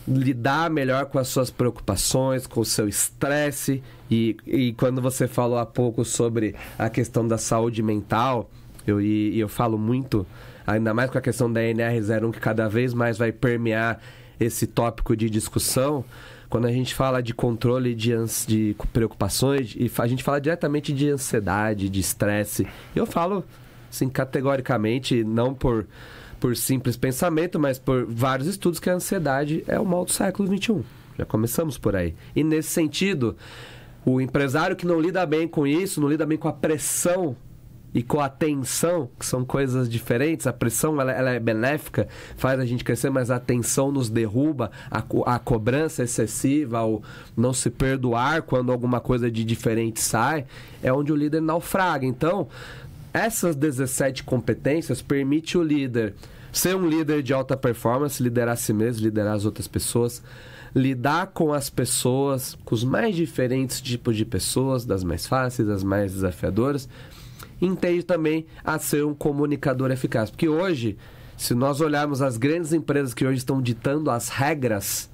lidar melhor com as suas preocupações, com o seu estresse. E quando você falou há pouco sobre a questão da saúde mental, eu falo muito, ainda mais com a questão da NR01, que cada vez mais vai permear esse tópico de discussão. Quando a gente fala de controle de preocupações, e a gente fala diretamente de ansiedade, de estresse, eu falo assim, categoricamente, não por simples pensamento, mas por vários estudos, que a ansiedade é o mal do século XXI. Já começamos por aí. E nesse sentido, o empresário que não lida bem com isso, não lida bem com a pressão e com a tensão, que são coisas diferentes. A pressão ela é benéfica, faz a gente crescer, mas a tensão nos derruba, a cobrança excessiva, o não se perdoar quando alguma coisa de diferente sai, é onde o líder naufraga. Então, essas 17 competências permitem o líder ser um líder de alta performance, liderar a si mesmo, liderar as outras pessoas, lidar com as pessoas, com os mais diferentes tipos de pessoas, das mais fáceis, das mais desafiadoras. Entende também a ser um comunicador eficaz. Porque hoje, se nós olharmos as grandes empresas que hoje estão ditando as regras,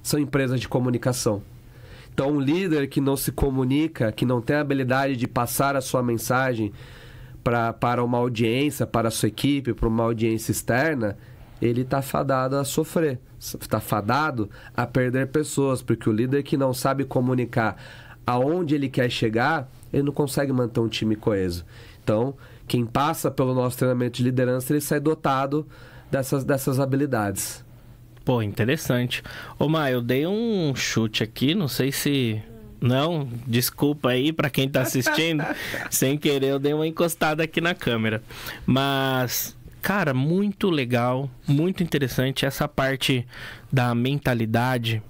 são empresas de comunicação. Então, um líder que não se comunica, que não tem a habilidade de passar a sua mensagem para uma audiência, para a sua equipe, para uma audiência externa, ele está fadado a sofrer, está fadado a perder pessoas, porque o líder que não sabe comunicar aonde ele quer chegar, ele não consegue manter um time coeso. Então, quem passa pelo nosso treinamento de liderança, ele sai dotado dessas habilidades. Pô, interessante. Ô, Mar, eu dei um chute aqui, não sei se... Não, desculpa aí pra quem tá assistindo. Sem querer, eu dei uma encostada aqui na câmera. Mas, cara, muito legal, muito interessante. Essa parte da mentalidade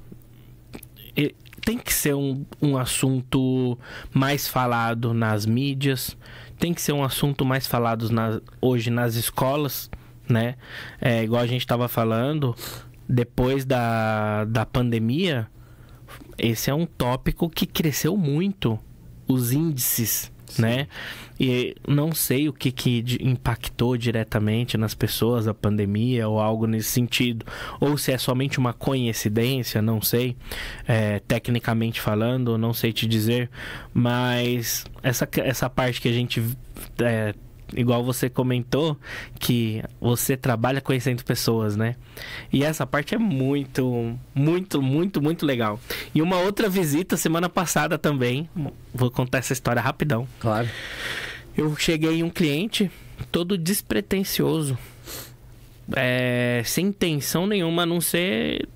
tem que ser um assunto mais falado nas mídias. Tem que ser um assunto mais falado hoje nas escolas, né? Igual a gente tava falando, depois da pandemia... Esse é um tópico que cresceu muito, os índices, sim, né? E não sei o que impactou diretamente nas pessoas a pandemia ou algo nesse sentido. Ou se é somente uma coincidência, não sei. Tecnicamente falando, não sei te dizer. Mas essa parte que a gente... igual você comentou, que você trabalha conhecendo pessoas, né? E essa parte é muito, muito, muito, muito legal. E uma outra visita semana passada também, vou contar essa história rapidão. Claro. Eu cheguei em um cliente todo despretensioso, sem intenção nenhuma, a não ser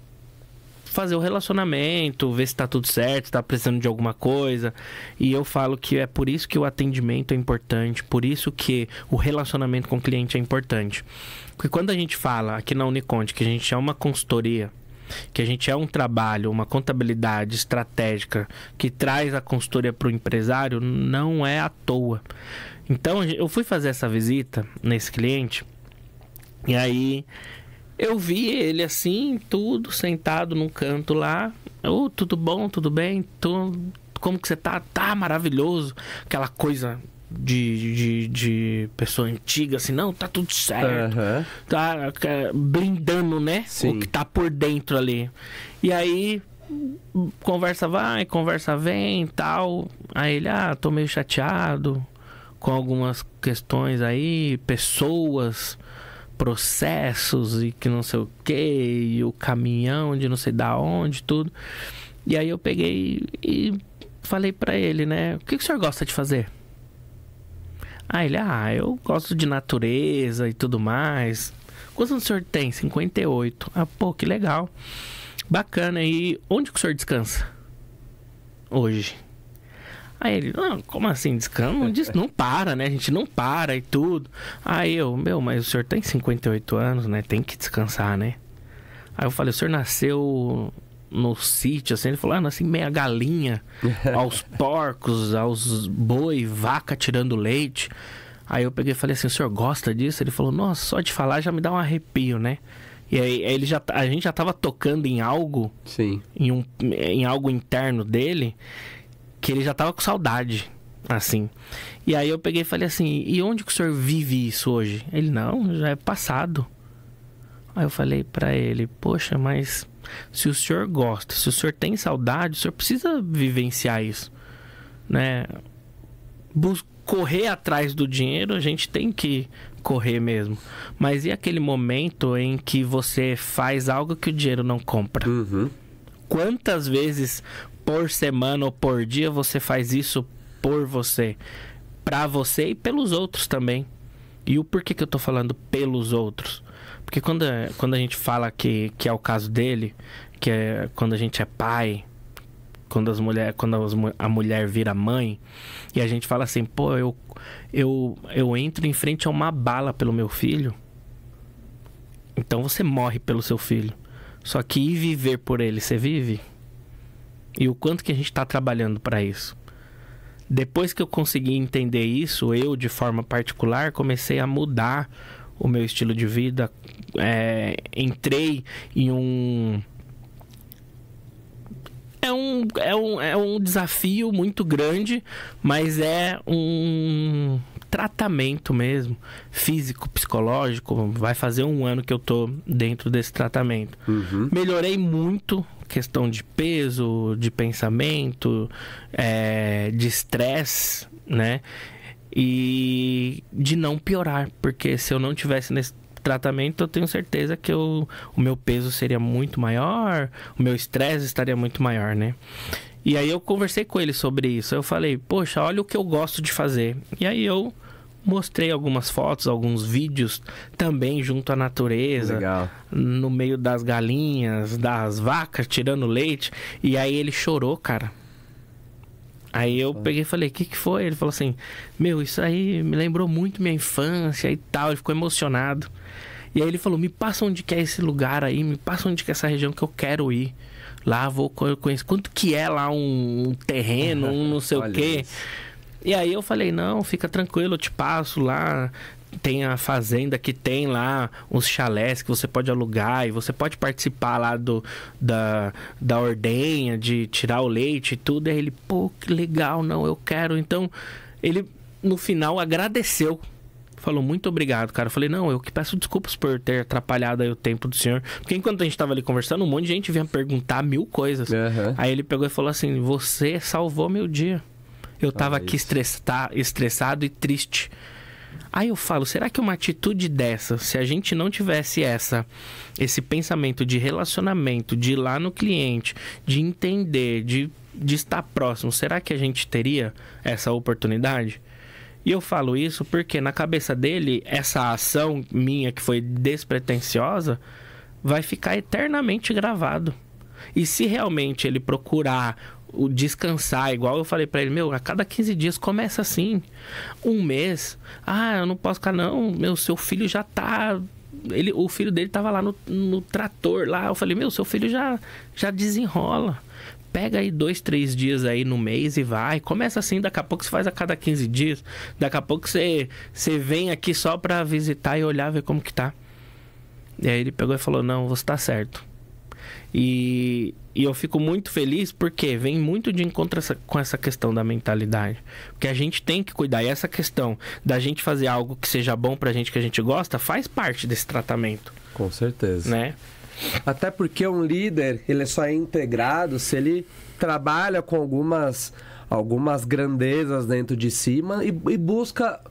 fazer o relacionamento, ver se tá tudo certo, se tá precisando de alguma coisa. E eu falo que é por isso que o atendimento é importante, por isso que o relacionamento com o cliente é importante. Porque quando a gente fala aqui na Uniconte que a gente é uma consultoria, que a gente é um trabalho, uma contabilidade estratégica que traz a consultoria para o empresário, não é à toa. Então eu fui fazer essa visita nesse cliente e aí eu vi ele assim, tudo, sentado num canto lá. Tudo bom, tudo bem? Como que você tá? Tá maravilhoso. Aquela coisa de pessoa antiga, assim, não, tá tudo certo. Uhum. Tá blindando, né? Sim. O que tá por dentro ali. E aí, conversa vai, conversa vem e tal. Aí ele, tô meio chateado com algumas questões aí, pessoas... processos e que não sei o que, e o caminhão de não sei da onde, tudo. E aí eu peguei e falei pra ele, né? O que o senhor gosta de fazer? Aí ele, eu gosto de natureza e tudo mais. Quantos anos o senhor tem? 58. Pô, que legal. Bacana. E onde que o senhor descansa? Hoje. Aí ele, como assim, descansa? Não para, né? A gente não para e tudo. Aí eu, mas o senhor tem 58 anos, né? Tem que descansar, né? Aí eu falei, o senhor nasceu no sítio, assim, ele falou, nasci meia galinha, aos porcos, aos boi, vaca tirando leite. Aí eu peguei e falei assim, o senhor gosta disso? Ele falou, nossa, só de falar já me dá um arrepio, né? E aí a gente já tava tocando em algo, Sim. em algo interno dele, que ele já tava com saudade, assim. E aí eu peguei e falei assim, e onde que o senhor vive isso hoje? Ele, não, já é passado. Aí eu falei pra ele, poxa, mas se o senhor gosta, se o senhor tem saudade, o senhor precisa vivenciar isso, né? Correr atrás do dinheiro, a gente tem que correr mesmo. Mas e aquele momento em que você faz algo que o dinheiro não compra? Uhum. Quantas vezes por semana ou por dia você faz isso por você? Pra você e pelos outros também. E o porquê que eu tô falando pelos outros? Porque quando a gente fala que é o caso dele, que é quando a gente é pai, quando a mulher vira mãe, e a gente fala assim, pô, eu entro em frente a uma bala pelo meu filho, então você morre pelo seu filho. Só que ir viver por ele, você vive? E o quanto que a gente está trabalhando para isso? Depois que eu consegui entender isso, eu, de forma particular, comecei a mudar o meu estilo de vida. Entrei em um... É um desafio muito grande, mas é um tratamento mesmo, físico, psicológico. Vai fazer 1 ano que eu tô dentro desse tratamento. Uhum. Melhorei muito, questão de peso, de pensamento, de estresse, né? E de não piorar, porque se eu não tivesse nesse tratamento, eu tenho certeza que o meu peso seria muito maior, o meu estresse estaria muito maior, né? E aí eu conversei com ele sobre isso. Eu falei, poxa, olha o que eu gosto de fazer. E aí eu mostrei algumas fotos, alguns vídeos também junto à natureza. Legal. No meio das galinhas, das vacas, tirando leite. E aí ele chorou, cara. Aí eu peguei e falei, o que foi? Ele falou assim, meu, isso aí me lembrou muito minha infância e tal. Ele ficou emocionado. E aí ele falou, me passa onde que é esse lugar aí, me passa onde que é essa região que eu quero ir. Lá vou conhecer. Quanto que é lá um terreno, um não sei o quê. Isso. E aí eu falei, não, fica tranquilo, eu te passo lá. Tem a fazenda que tem lá uns chalés que você pode alugar e você pode participar lá da ordenha, de tirar o leite e tudo. E aí ele, pô, que legal, não, eu quero. Então, ele no final agradeceu. Falou, muito obrigado, cara. Eu falei, não, eu que peço desculpas por ter atrapalhado aí o tempo do senhor. Porque enquanto a gente tava ali conversando, um monte de gente vinha perguntar 1000 coisas. Uhum. Aí ele pegou e falou assim, você salvou meu dia. Eu tava aqui estressado e triste. Aí eu falo, será que uma atitude dessa, se a gente não tivesse esse pensamento de relacionamento, de ir lá no cliente, de entender, de estar próximo, será que a gente teria essa oportunidade? E eu falo isso porque na cabeça dele, essa ação minha que foi despretensiosa, vai ficar eternamente gravado. E se realmente ele procurar o descansar, igual eu falei pra ele, meu, a cada 15 dias começa assim, 1 mês, eu não posso ficar não, meu, seu filho já tá, o filho dele tava lá no trator lá, eu falei, meu, seu filho já desenrola, pega aí 2, 3 dias aí no mês e vai, começa assim, daqui a pouco você faz a cada 15 dias, daqui a pouco você vem aqui só pra visitar e olhar, ver como que tá. E aí ele pegou e falou, não, você tá certo. E eu fico muito feliz porque vem muito de encontro com essa questão da mentalidade. Porque a gente tem que cuidar. E essa questão da gente fazer algo que seja bom pra gente, que a gente gosta, faz parte desse tratamento. Com certeza. Né? Até porque um líder, ele só é integrado se ele trabalha com algumas grandezas dentro de si e busca...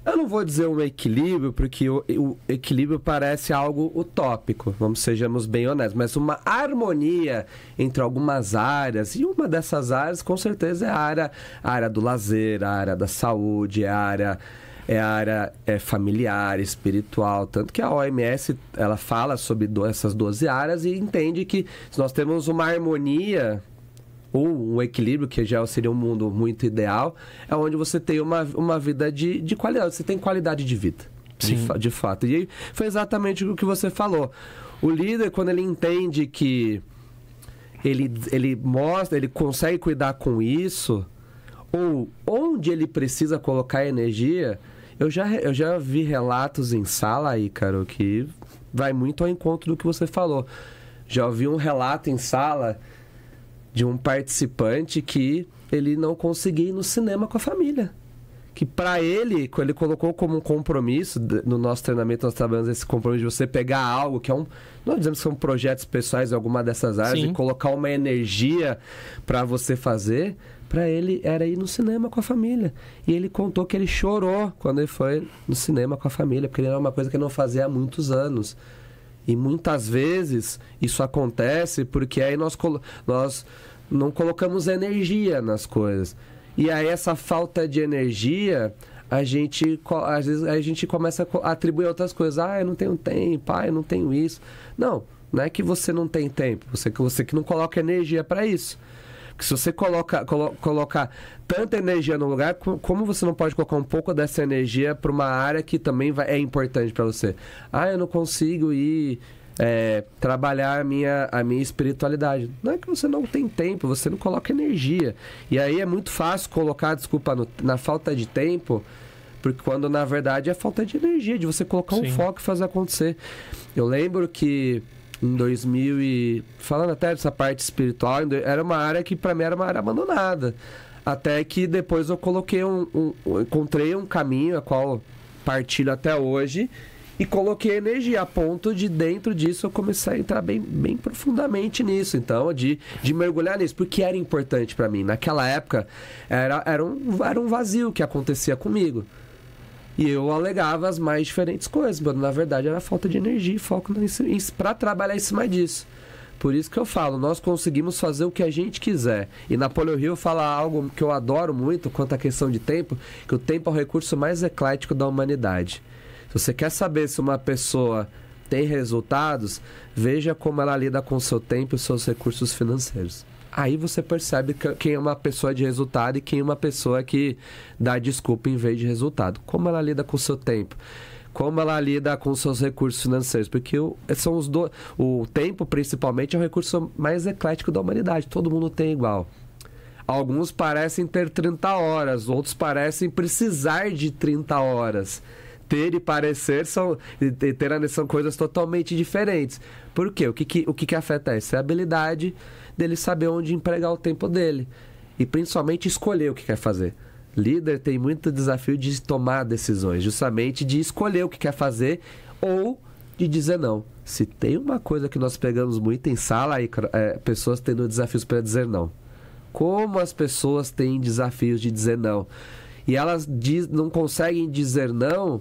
Eu não vou dizer um equilíbrio, porque o equilíbrio parece algo utópico, sejamos bem honestos, mas uma harmonia entre algumas áreas, e uma dessas áreas com certeza é a área do lazer, a área da saúde, a área familiar, espiritual, tanto que a OMS ela fala sobre essas 12 áreas e entende que se nós temos uma harmonia ou um equilíbrio, que já seria um mundo muito ideal, é onde você tem uma vida de qualidade, você tem qualidade de vida, de fato. E foi exatamente o que você falou. O líder, quando ele entende que ele mostra, ele consegue cuidar com isso, ou onde ele precisa colocar energia. Eu já vi relatos em sala, Ícaro, que vai muito ao encontro do que você falou. Já ouvi um relato em sala de um participante que ele não conseguia ir no cinema com a família. Que para ele colocou como um compromisso, no nosso treinamento nós trabalhamos esse compromisso de você pegar algo que é nós dizemos que são projetos pessoais em alguma dessas áreas, Sim. e colocar uma energia para você fazer. Para ele era ir no cinema com a família. E ele contou que ele chorou quando ele foi no cinema com a família, porque era uma coisa que ele não fazia há muitos anos. E muitas vezes isso acontece porque aí nós não colocamos energia nas coisas. E aí essa falta de energia, às vezes a gente começa a atribuir outras coisas. Eu não tenho tempo, eu não tenho isso. Não é que você não tem tempo, você que não coloca energia para isso. Porque se você colocar tanta energia no lugar, como você não pode colocar um pouco dessa energia para uma área que também é importante para você? Eu não consigo ir trabalhar a minha espiritualidade. Não é que você não tem tempo, você não coloca energia. E aí é muito fácil colocar a desculpa na falta de tempo, porque quando na verdade é falta de energia, de você colocar um foco e fazer acontecer. Eu lembro que em 2000 falando até dessa parte espiritual, era uma área que para mim era uma área abandonada. Até que depois eu coloquei encontrei um caminho a qual partilho até hoje e coloquei energia a ponto de dentro disso eu comecei a entrar bem, bem profundamente nisso. Então, de mergulhar nisso, porque era importante para mim. Naquela época era um vazio que acontecia comigo. E eu alegava as mais diferentes coisas, mas na verdade era falta de energia e foco para trabalhar em cima disso. Por isso que eu falo, nós conseguimos fazer o que a gente quiser. E Napoleão Hill fala algo que eu adoro muito quanto à questão de tempo, que o tempo é o recurso mais eclético da humanidade. Se você quer saber se uma pessoa tem resultados, veja como ela lida com o seu tempo e os seus recursos financeiros. Aí você percebe quem é uma pessoa de resultado e quem é uma pessoa que dá desculpa em vez de resultado. Como ela lida com o seu tempo, como ela lida com os seus recursos financeiros, porque o tempo principalmente é o recurso mais eclético da humanidade, todo mundo tem igual. Alguns parecem ter 30 horas, outros parecem precisar de 30 horas. Ter e parecer são coisas totalmente diferentes. Por quê? O que afeta isso? É a habilidade dele saber onde empregar o tempo dele. E principalmente escolher o que quer fazer. Líder tem muito desafio de tomar decisões, justamente de escolher o que quer fazer ou de dizer não. Se tem uma coisa que nós pegamos muito em sala, pessoas tendo desafios para dizer não. Como as pessoas têm desafios de dizer não. E elas não conseguem dizer não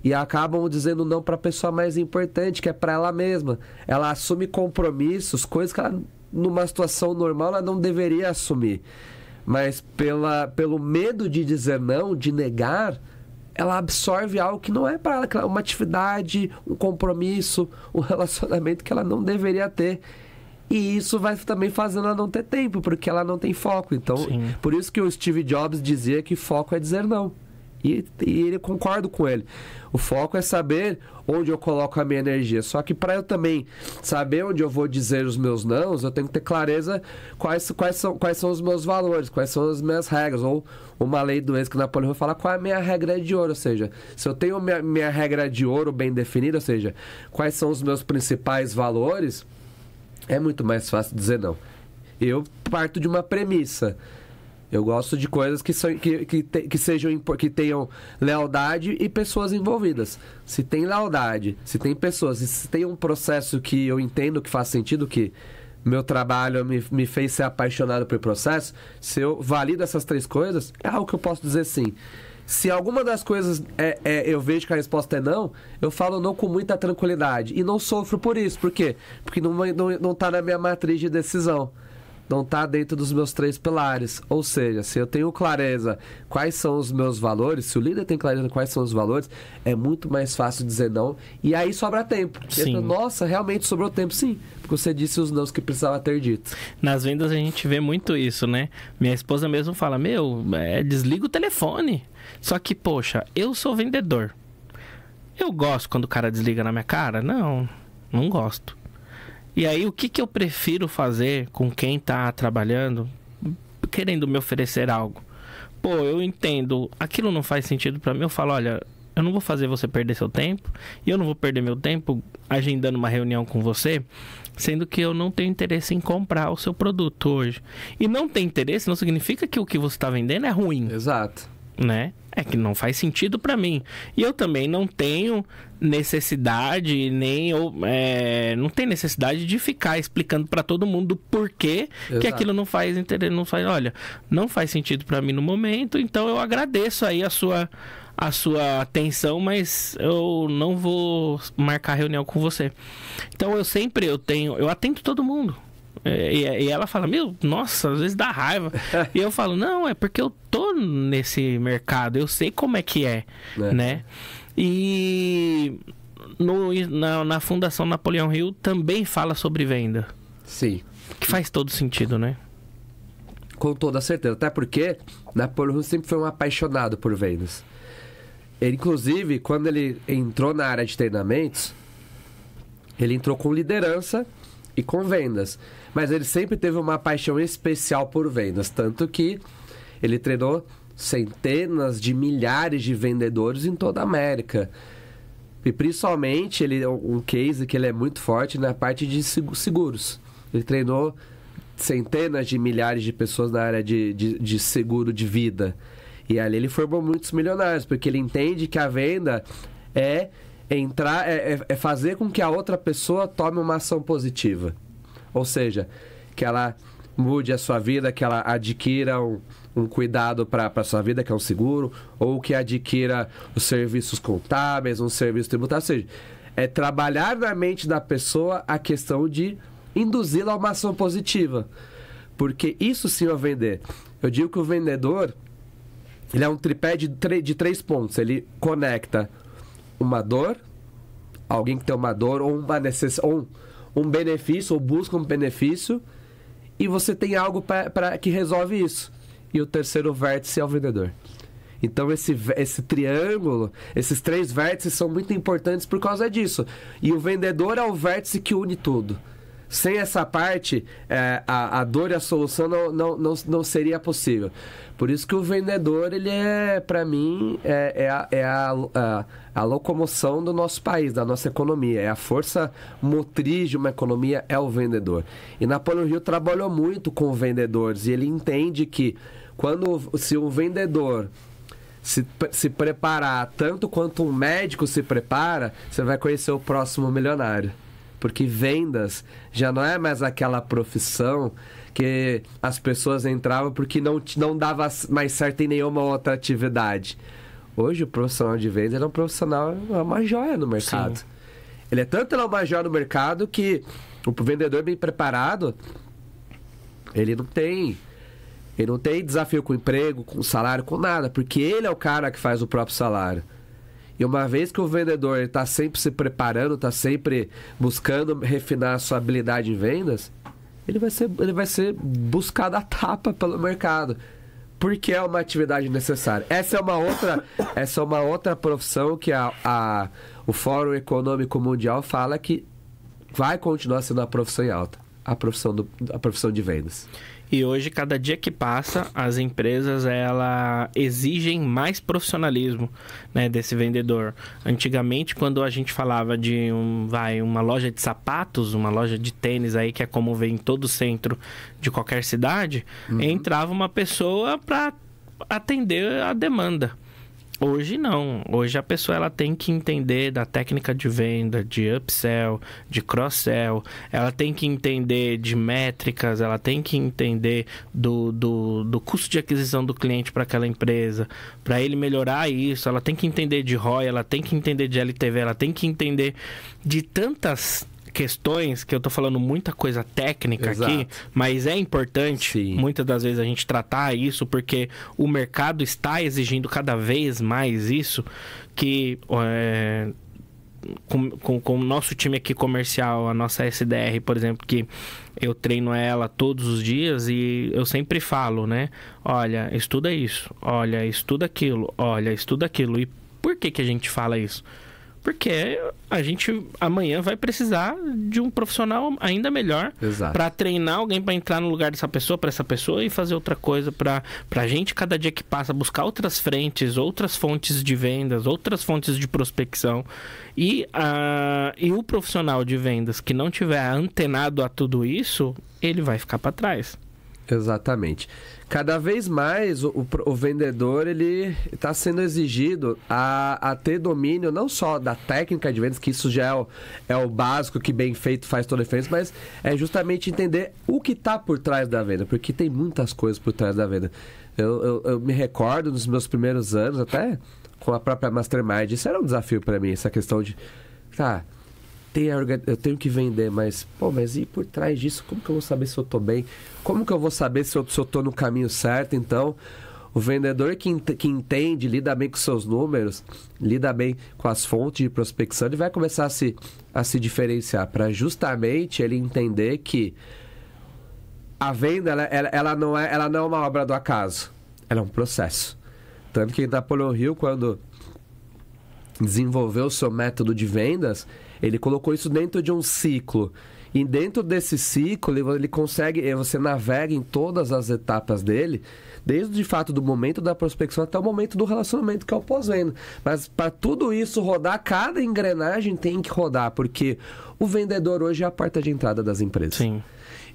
e acabam dizendo não para a pessoa mais importante, que é para ela mesma. Ela assume compromissos, coisas que ela, numa situação normal, ela não deveria assumir. Mas pelo medo de dizer não, de negar, ela absorve algo que não é para ela, uma atividade, um compromisso, um relacionamento que ela não deveria ter. E isso vai também fazendo ela não ter tempo, porque ela não tem foco. Então, por isso que o Steve Jobs dizia que foco é dizer não. E ele concordo com ele. O foco é saber onde eu coloco a minha energia. Só que para eu também saber onde eu vou dizer os meus nãos, eu tenho que ter clareza quais são os meus valores, quais são as minhas regras. Ou uma lei do ex que Napoleão fala, qual é a minha regra de ouro. Ou seja, se eu tenho minha regra de ouro bem definida, ou seja, quais são os meus principais valores, é muito mais fácil dizer não. Eu parto de uma premissa. Eu gosto de coisas que tenham lealdade e pessoas envolvidas. Se tem lealdade, se tem pessoas, e se tem um processo que eu entendo que faz sentido, que meu trabalho me fez ser apaixonado pelo processo, se eu valido essas 3 coisas, é algo que eu posso dizer sim. Se alguma das coisas eu vejo que a resposta é não, eu falo não com muita tranquilidade. E não sofro por isso. Por quê? Porque não está na minha matriz de decisão. Não está dentro dos meus 3 pilares. Ou seja, se eu tenho clareza quais são os meus valores, se o líder tem clareza quais são os valores, é muito mais fácil dizer não. E aí sobra tempo. Nossa, realmente sobrou tempo, sim. Porque você disse os nãos que precisava ter dito. Nas vendas a gente vê muito isso, né? Minha esposa mesmo fala, desliga o telefone. Só que, poxa, eu sou vendedor. Eu gosto quando o cara desliga na minha cara? Não gosto. E aí, o que eu prefiro fazer com quem está trabalhando, querendo me oferecer algo? Pô, eu entendo, aquilo não faz sentido para mim, eu falo, olha, eu não vou fazer você perder seu tempo, e eu não vou perder meu tempo agendando uma reunião com você, sendo que eu não tenho interesse em comprar o seu produto hoje. E não ter interesse não significa que o que você está vendendo é ruim. Exato. Né? É que não faz sentido para mim. E eu também não tenho necessidade, não tem necessidade de ficar explicando para todo mundo por que aquilo não faz interesse, olha, não faz sentido para mim no momento, então eu agradeço aí a sua atenção, mas eu não vou marcar reunião com você. Então eu atendo todo mundo. E ela fala, nossa, às vezes dá raiva. E eu falo, não, é porque eu tô nesse mercado, eu sei como é que é. Né? E na Fundação Napoleão Hill também fala sobre venda. Sim. Que faz todo sentido, né? Com toda certeza. Até porque Napoleão Hill sempre foi um apaixonado por vendas. Ele, inclusive, quando ele entrou na área de treinamentos, ele entrou com liderança e com vendas. Mas ele sempre teve uma paixão especial por vendas. Tanto que ele treinou centenas de milhares de vendedores em toda a América. E principalmente, um case que ele é muito forte na parte de seguros. Ele treinou centenas de milhares de pessoas na área de seguro de vida. E ali ele formou muitos milionários, porque ele entende que a venda é fazer com que a outra pessoa tome uma ação positiva. Ou seja, que ela mude a sua vida, que ela adquira um cuidado para a sua vida, que é um seguro, ou que adquira os serviços contábeis, um serviço tributário. Ou seja, é trabalhar na mente da pessoa a questão de induzi-la a uma ação positiva. Porque isso sim é vender. Eu digo que o vendedor, ele é um tripé de 3 pontos. Ele conecta uma dor, alguém que tem uma dor, ou uma necessidade, um benefício, ou busca um benefício, e você tem algo que resolve isso. E o terceiro vértice é o vendedor. Então esse triângulo, esses 3 vértices são muito importantes por causa disso. E o vendedor é o vértice que une tudo. Sem essa parte, a dor e a solução não seria possível. Por isso que o vendedor, ele para mim, a locomoção do nosso país, da nossa economia. É a força motriz de uma economia, é o vendedor. E Napoleão Hill trabalhou muito com vendedores. E ele entende que se um vendedor se preparar tanto quanto um médico se prepara, você vai conhecer o próximo milionário. Porque vendas já não é mais aquela profissão que as pessoas entravam porque não dava mais certo em nenhuma outra atividade. Hoje o profissional de vendas é um profissional, é uma joia no mercado. Sim. Ele é uma joia no mercado que o vendedor bem preparado, ele não tem desafio com emprego, com salário, com nada, porque ele é o cara que faz o próprio salário. E uma vez que o vendedor está sempre se preparando, está sempre buscando refinar a sua habilidade em vendas, ele vai ser buscado a tapa pelo mercado. Porque é uma atividade necessária. Essa é uma outra profissão que o Fórum Econômico Mundial fala que vai continuar sendo a profissão em alta. A profissão de vendas. E hoje, cada dia que passa, as empresas exigem mais profissionalismo, né, desse vendedor. Antigamente, quando a gente falava de uma loja de sapatos, uma loja de tênis aí, que é como vem em todo o centro de qualquer cidade, entrava uma pessoa para atender a demanda. Hoje não. Hoje a pessoa ela tem que entender da técnica de venda, de upsell, de cross-sell. Ela tem que entender de métricas, ela tem que entender do custo de aquisição do cliente para aquela empresa. Para ele melhorar isso, ela tem que entender de ROI, ela tem que entender de LTV, ela tem que entender de tantas questões, que eu tô falando muita coisa técnica. Exato. Aqui, mas é importante, sim, muitas das vezes a gente tratar isso, porque o mercado está exigindo cada vez mais isso, que com o nosso time aqui comercial, a nossa SDR, por exemplo, que eu treino ela todos os dias e eu sempre falo, né? Olha, estuda isso, olha, estuda aquilo, olha, estuda aquilo. E por que a gente fala isso? Porque a gente amanhã vai precisar de um profissional ainda melhor para treinar alguém para entrar no lugar dessa pessoa, para essa pessoa e fazer outra coisa para a gente, cada dia que passa, buscar outras frentes, outras fontes de vendas, outras fontes de prospecção. E o profissional de vendas que não tiver antenado a tudo isso, ele vai ficar para trás. Exatamente. Cada vez mais o vendedor ele está sendo exigido a ter domínio não só da técnica de vendas, que isso já é o básico, que bem feito faz toda a diferença, mas é justamente entender o que está por trás da venda, porque tem muitas coisas por trás da venda. Eu me recordo nos meus primeiros anos, até com a própria Mastermind, isso era um desafio para mim, essa questão de... eu tenho que vender, mas e por trás disso, como que eu vou saber se eu estou bem? Como que eu vou saber se eu estou no caminho certo? Então, o vendedor que entende, lida bem com seus números, lida bem com as fontes de prospecção, ele vai começar a se diferenciar, para justamente ele entender que a venda ela não é uma obra do acaso, ela é um processo. Tanto que Napoleão Hill, quando desenvolveu o seu método de vendas, ele colocou isso dentro de um ciclo. E dentro desse ciclo, ele consegue... Você navega em todas as etapas dele, desde de fato do momento da prospecção até o momento do relacionamento, que é o pós-venda. Mas para tudo isso rodar, cada engrenagem tem que rodar, porque o vendedor hoje é a porta de entrada das empresas. Sim.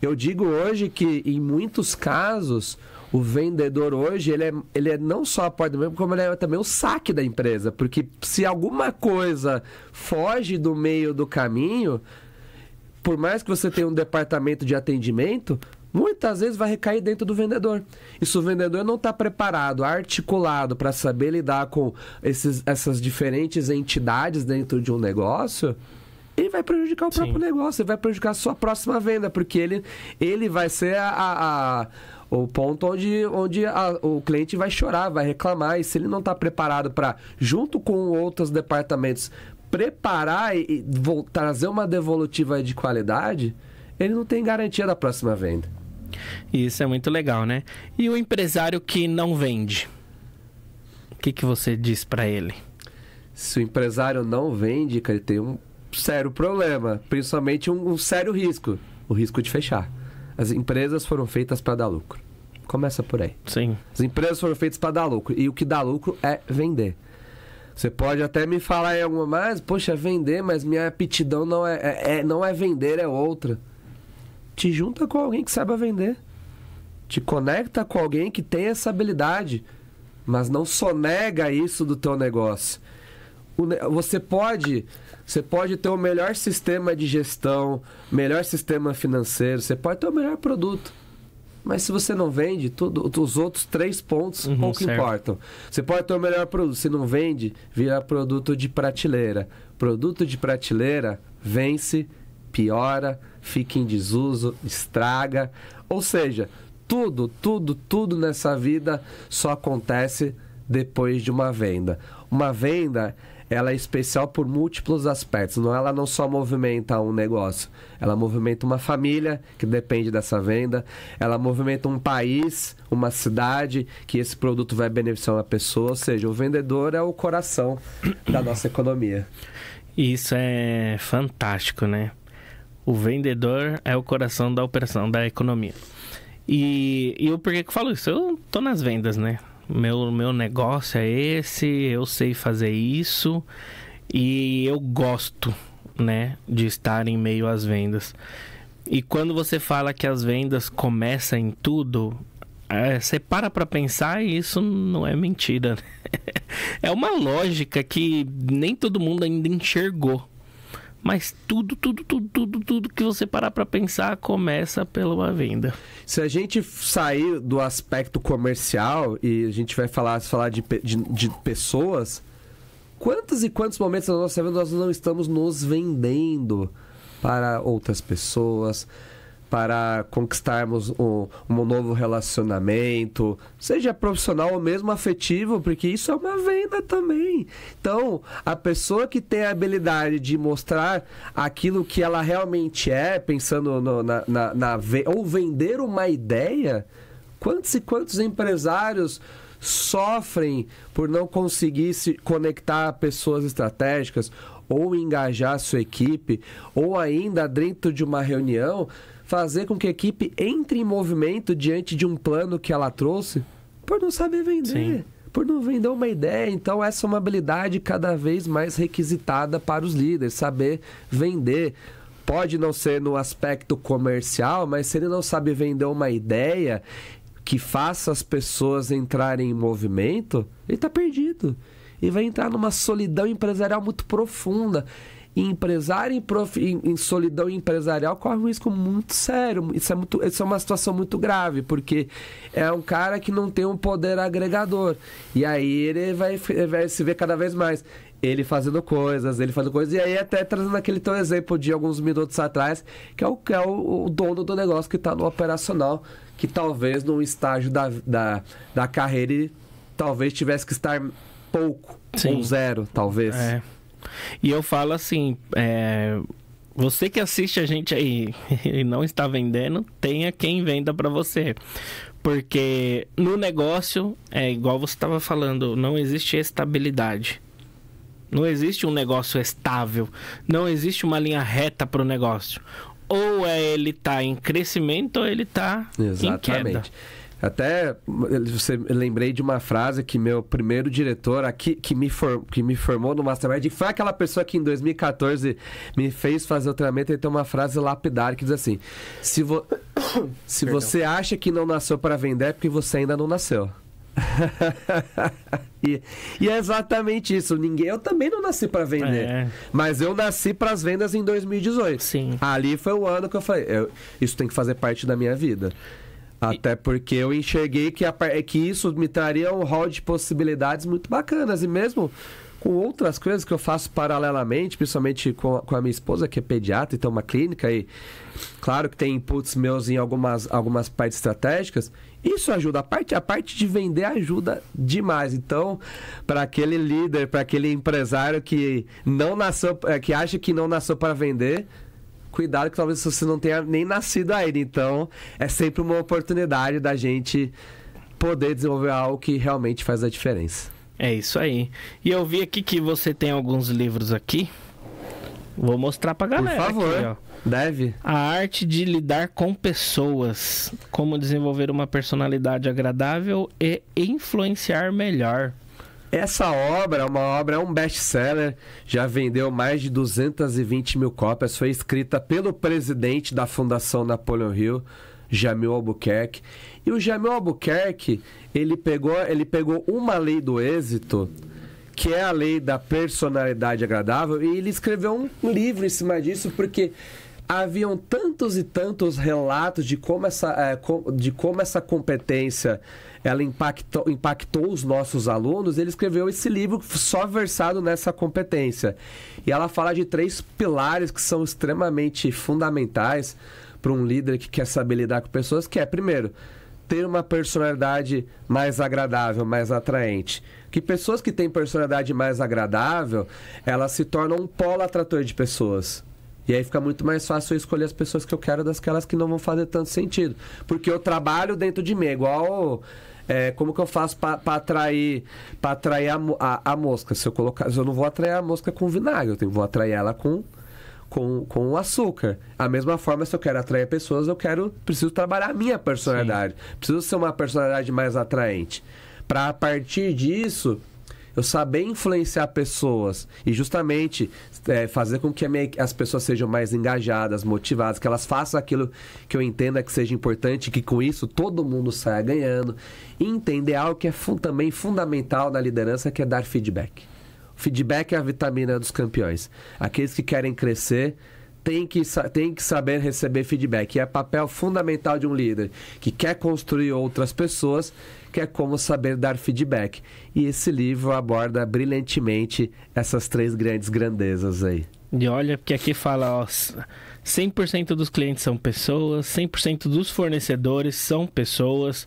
Eu digo hoje que, em muitos casos, o vendedor hoje, ele é não só a porta mesmo, como ele é também o saque da empresa. Porque se alguma coisa foge do meio do caminho, por mais que você tenha um departamento de atendimento, muitas vezes vai recair dentro do vendedor. E se o vendedor não está preparado, articulado para saber lidar com essas diferentes entidades dentro de um negócio, ele vai prejudicar o próprio negócio, ele vai prejudicar a sua próxima venda, porque ele vai ser o ponto onde o cliente vai chorar, vai reclamar. E se ele não está preparado para, junto com outros departamentos, preparar e trazer uma devolutiva de qualidade, ele não tem garantia da próxima venda. Isso é muito legal, né? E o empresário que não vende? O que você diz para ele? Se o empresário não vende, ele tem um sério problema, principalmente um sério risco, o risco de fechar. As empresas foram feitas para dar lucro. Começa por aí. Sim. As empresas foram feitas para dar lucro, e o que dá lucro é vender. Você pode até me falar em alguma mais, poxa, vender, mas minha aptidão não é vender, é outra. Te junta com alguém que saiba vender. Te conecta com alguém que tem essa habilidade, mas não sonega isso do teu negócio. Você pode ter o melhor sistema de gestão, melhor sistema financeiro, você pode ter o melhor produto. Mas se você não vende, os outros 3 pontos pouco importam. Você pode ter o melhor produto, se não vende, vira produto de prateleira. Produto de prateleira vence, piora, fica em desuso, estraga. Ou seja, tudo nessa vida só acontece depois de uma venda. Uma venda, ela é especial por múltiplos aspectos. Ela não só movimenta um negócio, ela movimenta uma família que depende dessa venda, ela movimenta um país, uma cidade, que esse produto vai beneficiar uma pessoa. Ou seja, o vendedor é o coração da nossa economia. Isso é fantástico, né? O vendedor é o coração da operação, da economia. E eu por que eu falo isso? Eu tô nas vendas, né? Meu negócio é esse, eu sei fazer isso e eu gosto, né, de estar em meio às vendas. E quando você fala que as vendas começam em tudo, você para pensar e isso não é mentira, né? É uma lógica que nem todo mundo ainda enxergou. Mas tudo que você parar para pensar começa pela venda. Se a gente sair do aspecto comercial e a gente vai falar de pessoas, quantos e quantos momentos na nossa vida nós não estamos nos vendendo para outras pessoas, para conquistarmos um novo relacionamento, seja profissional ou mesmo afetivo, porque isso é uma venda também. Então, a pessoa que tem a habilidade de mostrar aquilo que ela realmente é, pensando ou vender uma ideia, quantos e quantos empresários sofrem por não conseguir se conectar a pessoas estratégicas ou engajar a sua equipe, ou ainda dentro de uma reunião, fazer com que a equipe entre em movimento diante de um plano que ela trouxe, por não saber vender. Sim. Por não vender uma ideia. Então essa é uma habilidade cada vez mais requisitada para os líderes, saber vender. Pode não ser no aspecto comercial, mas se ele não sabe vender uma ideia que faça as pessoas entrarem em movimento, ele está perdido. E vai entrar numa solidão empresarial muito profunda. E empresário em solidão empresarial corre um risco muito sério. Isso é uma situação muito grave, porque é um cara que não tem um poder agregador. E aí ele vai se ver cada vez mais. Ele fazendo coisas, e aí até trazendo aquele teu exemplo de alguns minutos atrás, que é o dono do negócio que está no operacional, que talvez num estágio da carreira ele talvez tivesse que estar pouco, ou zero, talvez. E eu falo assim, você que assiste a gente aí e não está vendendo, tenha quem venda para você. Porque no negócio, igual você estava falando, não existe estabilidade. Não existe um negócio estável. Não existe uma linha reta para o negócio. Ou ele está em crescimento ou ele está em queda. Até você lembrei de uma frase que meu primeiro diretor aqui, que me formou no Mastermind, foi aquela pessoa que em 2014 me fez fazer o treinamento. Ele tem uma frase lapidar que diz assim: se você acha que não nasceu para vender, é porque você ainda não nasceu. E é exatamente isso. Eu também não nasci para vender, mas eu nasci para as vendas em 2018. Sim. Ali foi o ano que eu falei, isso tem que fazer parte da minha vida. Até porque eu enxerguei que isso me traria um rol de possibilidades muito bacanas. E mesmo com outras coisas que eu faço paralelamente, principalmente com a minha esposa, que é pediatra e tem uma clínica, e claro que tem inputs meus em algumas partes estratégicas, isso ajuda. A parte de vender ajuda demais. Então, para aquele líder, para aquele empresário que não nasceu, que acha que não nasceu para vender, cuidado que talvez você não tenha nem nascido ainda. Então, é sempre uma oportunidade da gente poder desenvolver algo que realmente faz a diferença. É isso aí. E eu vi aqui que você tem alguns livros aqui. Vou mostrar pra galera. Por favor, aqui, ó. Deve. A arte de lidar com pessoas. Como desenvolver uma personalidade agradável e influenciar melhor. Essa obra é um best-seller, já vendeu mais de 220 mil cópias, foi escrita pelo presidente da Fundação Napoleon Hill, Jamil Albuquerque. E o Jamil Albuquerque, ele pegou uma lei do êxito, que é a lei da personalidade agradável, e ele escreveu um livro em cima disso, porque haviam tantos e tantos relatos de como essa competência ela impactou os nossos alunos. Ele escreveu esse livro só versado nessa competência. E ela fala de 3 pilares que são extremamente fundamentais para um líder que quer saber lidar com pessoas, que é, primeiro, ter uma personalidade mais agradável, mais atraente. Que pessoas que têm personalidade mais agradável, elas se tornam um polo atrator de pessoas. E aí fica muito mais fácil eu escolher as pessoas que eu quero das aquelas que não vão fazer tanto sentido. Porque eu trabalho dentro de mim, igual... como que eu faço para atrair a mosca? Se eu não vou atrair a mosca com vinagre, vou atrair ela com açúcar. A mesma forma, se eu quero atrair pessoas, preciso trabalhar a minha personalidade. Sim. Preciso ser uma personalidade mais atraente. Para, a partir disso, eu saber influenciar pessoas e justamente fazer com que as pessoas sejam mais engajadas, motivadas, que elas façam aquilo que eu entenda que seja importante, que com isso todo mundo saia ganhando. E entender algo que é também fundamental na liderança, que é dar feedback. O feedback é a vitamina dos campeões. Aqueles que querem crescer têm que saber receber feedback. E é papel fundamental de um líder que quer construir outras pessoas, que é como saber dar feedback. E esse livro aborda brilhantemente essas 3 grandes grandezas aí. E olha, porque aqui fala, 100% dos clientes são pessoas, 100% dos fornecedores são pessoas,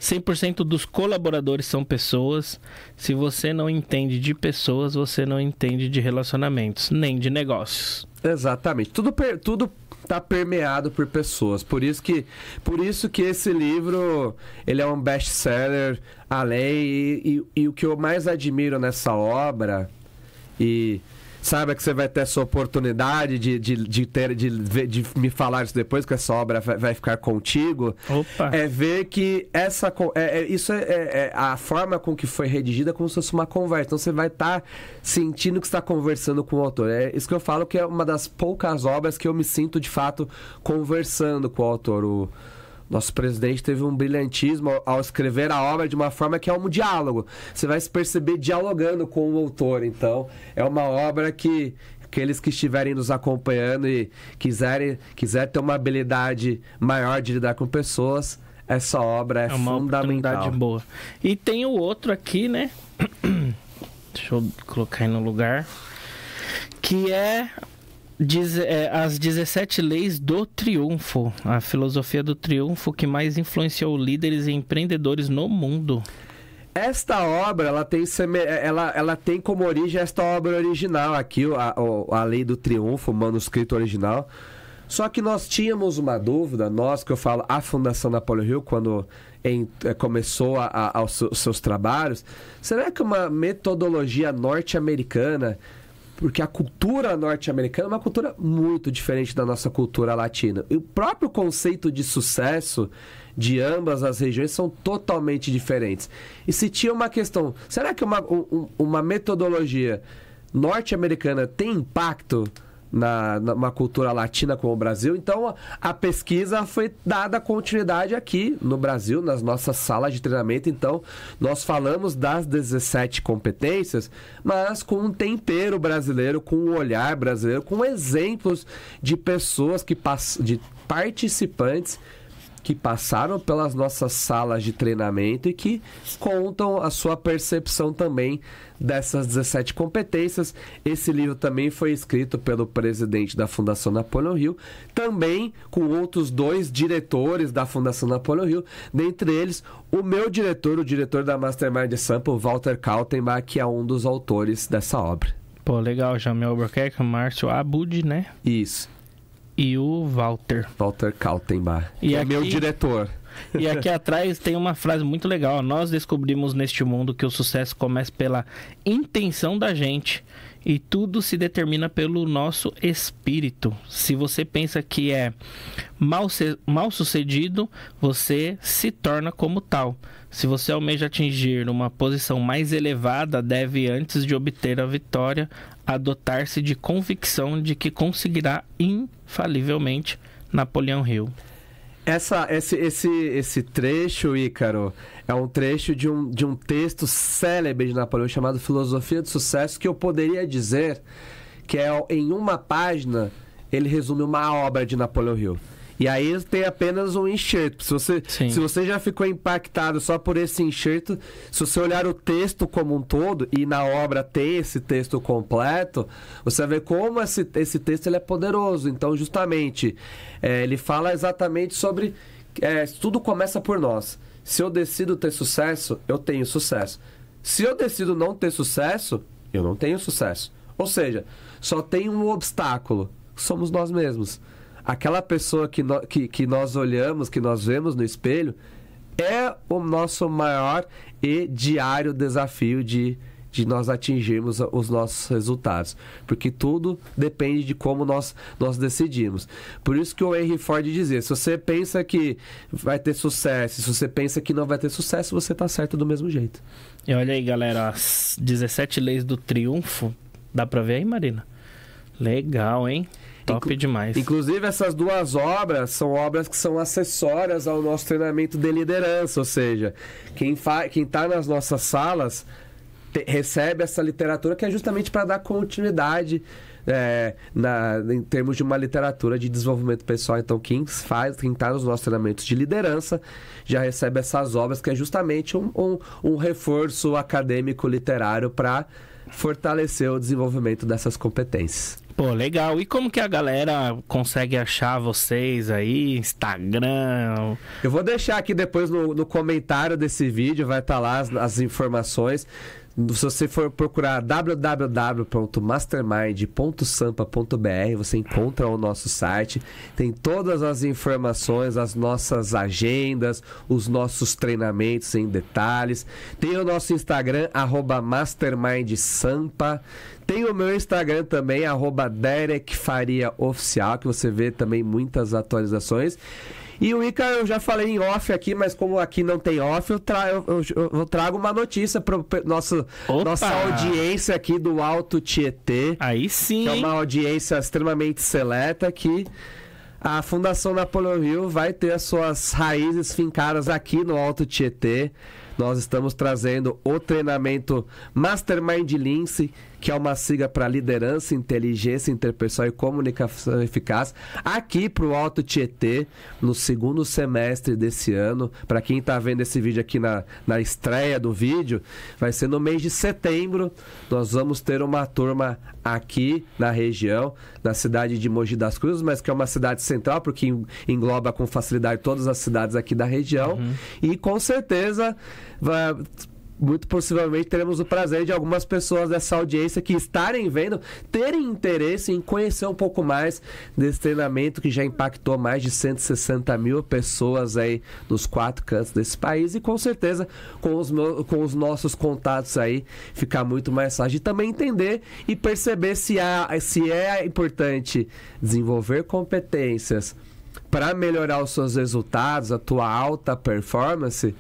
100% dos colaboradores são pessoas. Se você não entende de pessoas, você não entende de relacionamentos, nem de negócios. Exatamente. Tudo está permeado por pessoas. Por isso que esse livro ele é um best-seller além. E o que eu mais admiro nessa obra, e saiba que você vai ter essa oportunidade de me falar isso depois, que essa obra vai ficar contigo. Opa. É ver que isso é a forma com que foi redigida, como se fosse uma conversa. Então você vai estar sentindo que está conversando com o autor. É isso que eu falo, que é uma das poucas obras que eu me sinto de fato conversando com o autor. O nosso presidente teve um brilhantismo ao escrever a obra de uma forma que é um diálogo. Você vai se perceber dialogando com o autor. Então, é uma obra que aqueles que estiverem nos acompanhando e quiser ter uma habilidade maior de lidar com pessoas, essa obra é uma fundamental. Oportunidade boa. E tem o outro aqui, né? Deixa eu colocar aí no lugar. Que é as 17 leis do triunfo, a filosofia do triunfo que mais influenciou líderes e empreendedores no mundo. Esta obra, ela tem como origem esta obra original aqui, a Lei do Triunfo, o manuscrito original. Só que nós tínhamos uma dúvida, que eu falo, a Fundação Napoleão Hill, quando começou os seus trabalhos, será que uma metodologia norte-americana, porque a cultura norte-americana é uma cultura muito diferente da nossa cultura latina. E o próprio conceito de sucesso de ambas as regiões são totalmente diferentes. E se tinha uma questão, será que uma metodologia norte-americana tem impacto numa cultura latina como o Brasil? Então a pesquisa foi dada continuidade aqui no Brasil, nas nossas salas de treinamento. Então nós falamos das 17 competências, mas com um tempero brasileiro, com um olhar brasileiro, com exemplos de pessoas de participantes que passaram pelas nossas salas de treinamento e que contam a sua percepção também dessas 17 competências. Esse livro também foi escrito pelo presidente da Fundação Napoleão Hill, também com outros 2 diretores da Fundação Napoleão Hill, dentre eles o meu diretor, o diretor da Mastermind Sample, Walter Kaltenbach, que é um dos autores dessa obra. Pô, legal, Jamel Albuquerque, Márcio Abud, né? Isso. E o Walter Kaltenbach, que é meu diretor. E aqui atrás tem uma frase muito legal. Nós descobrimos neste mundo que o sucesso começa pela intenção da gente e tudo se determina pelo nosso espírito. Se você pensa que é mal sucedido, você se torna como tal. Se você almeja atingir uma posição mais elevada, deve, antes de obter a vitória, adotar-se de convicção de que conseguirá infalivelmente. Napoleão Hill. Esse trecho, Ícaro, é um trecho de um texto célebre de Napoleão chamado Filosofia do Sucesso, que eu poderia dizer que em uma página ele resume uma obra de Napoleão Hill. E aí tem apenas um enxerto. Se você já ficou impactado só por esse enxerto, se você olhar o texto como um todo, e na obra tem esse texto completo, você vê como esse texto ele é poderoso. Então, justamente, ele fala exatamente sobre... tudo começa por nós. Se eu decido ter sucesso, eu tenho sucesso. Se eu decido não ter sucesso, eu não tenho sucesso. Ou seja, só tem um obstáculo. Somos nós mesmos. Aquela pessoa que nós olhamos, que nós vemos no espelho, é o nosso maior e diário desafio de nós atingirmos os nossos resultados. Porque tudo depende de como nós decidimos. Por isso que o Henry Ford dizia, se você pensa que vai ter sucesso, se você pensa que não vai ter sucesso, você está certo do mesmo jeito. E olha aí, galera, as 17 leis do triunfo. Dá para ver aí, Marina? Legal, hein? Top demais. Inclusive, essas 2 obras são obras que são acessórias ao nosso treinamento de liderança. Ou seja, quem está nas nossas salas recebe essa literatura que é justamente para dar continuidade em termos de uma literatura de desenvolvimento pessoal. Então, quem está nos nossos treinamentos de liderança já recebe essas obras, que é justamente um reforço acadêmico literário para fortalecer o desenvolvimento dessas competências. Pô, legal. E como que a galera consegue achar vocês aí? Instagram? Eu vou deixar aqui depois no comentário desse vídeo, vai estar lá as informações. Se você for procurar www.mastermind.sampa.br, você encontra o nosso site, tem todas as informações, as nossas agendas, os nossos treinamentos em detalhes. Tem o nosso Instagram, @mastermindsampa. Tem o meu Instagram também, @DerekFariaOficial, que você vê também muitas atualizações. E o Ica, eu já falei em off aqui, mas como aqui não tem off, eu trago uma notícia para nossa audiência aqui do Alto Tietê. Aí sim, que é uma audiência extremamente seleta, que a Fundação Napoleão Hill vai ter as suas raízes fincadas aqui no Alto Tietê. Nós estamos trazendo o treinamento Mastermind Lince, que é uma sigla para liderança, inteligência interpessoal e comunicação eficaz, aqui para o Alto Tietê, no segundo semestre desse ano. Para quem está vendo esse vídeo aqui na estreia do vídeo, vai ser no mês de setembro. Nós vamos ter uma turma aqui na região, na cidade de Mogi das Cruzes, mas que é uma cidade central, porque engloba com facilidade todas as cidades aqui da região. E com certeza muito possivelmente teremos o prazer de algumas pessoas dessa audiência que estarem vendo, terem interesse em conhecer um pouco mais desse treinamento que já impactou mais de 160 mil pessoas aí nos 4 cantos desse país, e com certeza com os nossos contatos aí ficar muito mais fácil de também entender e perceber se é importante desenvolver competências para melhorar os seus resultados, a tua alta performance.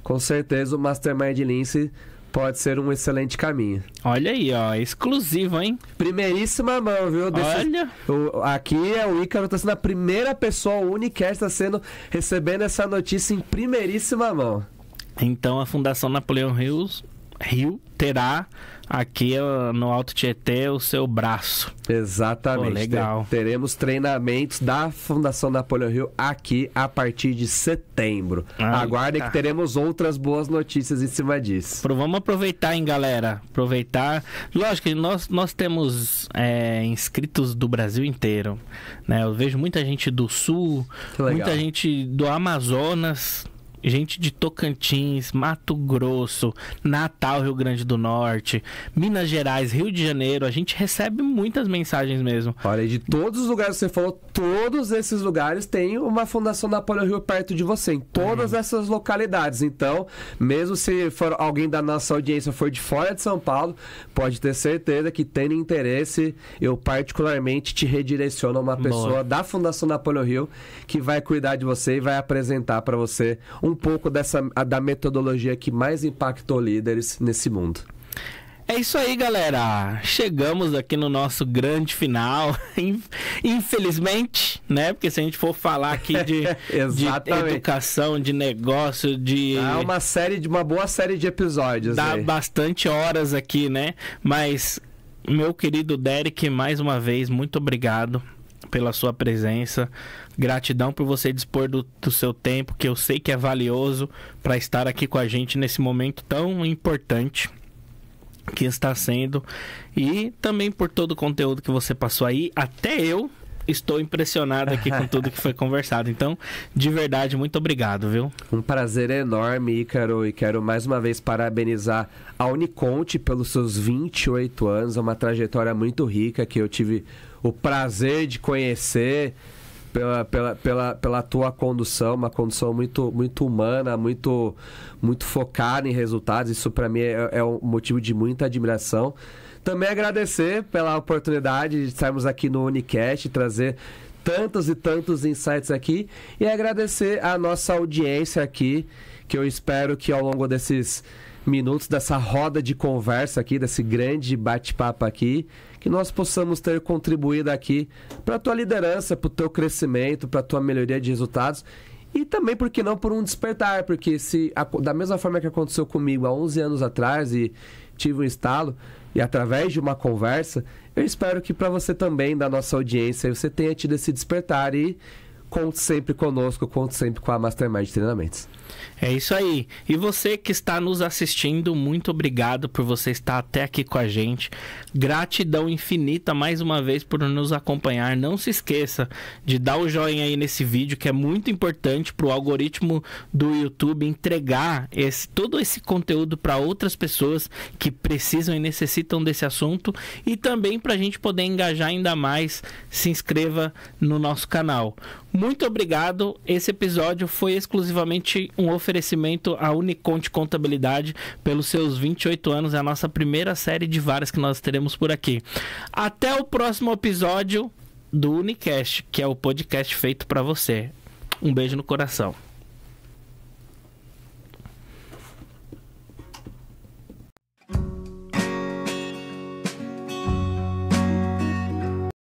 Com certeza o Mastermind Lince pode ser um excelente caminho. Olha aí, ó, exclusivo, hein? Primeiríssima mão, viu? Olha! Aqui o Ícaro está sendo a primeira pessoa, o Unicast está recebendo essa notícia em primeiríssima mão. Então a Fundação Napoleão Hill terá aqui no Alto Tietê o seu braço. Exatamente. Pô, legal. Teremos treinamentos da Fundação Napoleão Hill aqui a partir de setembro. Aguardem que teremos outras boas notícias em cima disso. Vamos aproveitar, hein, galera? Aproveitar. Lógico que nós temos inscritos do Brasil inteiro, né? Eu vejo muita gente do Sul, muita gente do Amazonas, gente de Tocantins, Mato Grosso, Natal, Rio Grande do Norte, Minas Gerais, Rio de Janeiro. A gente recebe muitas mensagens mesmo. Olha, de todos os lugares que você falou, todos esses lugares tem uma Fundação Napoleão Hill perto de você, em todas essas localidades. Então, mesmo se for alguém da nossa audiência for de fora de São Paulo, pode ter certeza que tendo interesse, eu particularmente te redireciono a uma pessoa da Fundação Napoleão Hill que vai cuidar de você e vai apresentar para você um pouco da metodologia que mais impactou líderes nesse mundo. É isso aí, galera. Chegamos aqui no nosso grande final. Infelizmente, né? Porque se a gente for falar aqui de educação, de negócio, uma boa série de episódios. Dá bastante horas aqui, né? Mas, meu querido Derek, mais uma vez, muito obrigado pela sua presença. Gratidão por você dispor do seu tempo, que eu sei que é valioso, para estar aqui com a gente nesse momento tão importante que está sendo, e também por todo o conteúdo que você passou aí. Até eu estou impressionado aqui com tudo que foi conversado. Então, de verdade, muito obrigado, viu? Um prazer enorme, Ícaro, e quero mais uma vez parabenizar a Uniconte pelos seus 28 anos. É uma trajetória muito rica que eu tive o prazer de conhecer pela tua condução, uma condução muito, muito humana, muito, muito focada em resultados. Isso para mim é um motivo de muita admiração. Também agradecer pela oportunidade de estarmos aqui no Unicast, trazer tantos e tantos insights aqui, e agradecer a nossa audiência aqui, que eu espero que ao longo desses minutos, dessa roda de conversa aqui, desse grande bate-papo aqui, que nós possamos ter contribuído aqui para a tua liderança, para o teu crescimento, para a tua melhoria de resultados, e também, por que não, por um despertar, porque da mesma forma que aconteceu comigo há 11 anos atrás e tive um estalo, e através de uma conversa, eu espero que para você também, da nossa audiência, você tenha tido esse despertar, e conte sempre conosco, conte sempre com a Mastermind Treinamentos. É isso aí. E você que está nos assistindo, muito obrigado por você estar até aqui com a gente. Gratidão infinita mais uma vez por nos acompanhar. Não se esqueça de dar o joinha aí nesse vídeo, que é muito importante para o algoritmo do YouTube entregar todo esse conteúdo para outras pessoas que precisam e necessitam desse assunto, e também para a gente poder engajar ainda mais. Se inscreva no nosso canal. Muito obrigado. Esse episódio foi exclusivamente um oferecimento à Uniconte Contabilidade pelos seus 28 anos. É a nossa primeira série de várias que nós teremos por aqui. Até o próximo episódio do Unicast, que é o podcast feito para você. Um beijo no coração.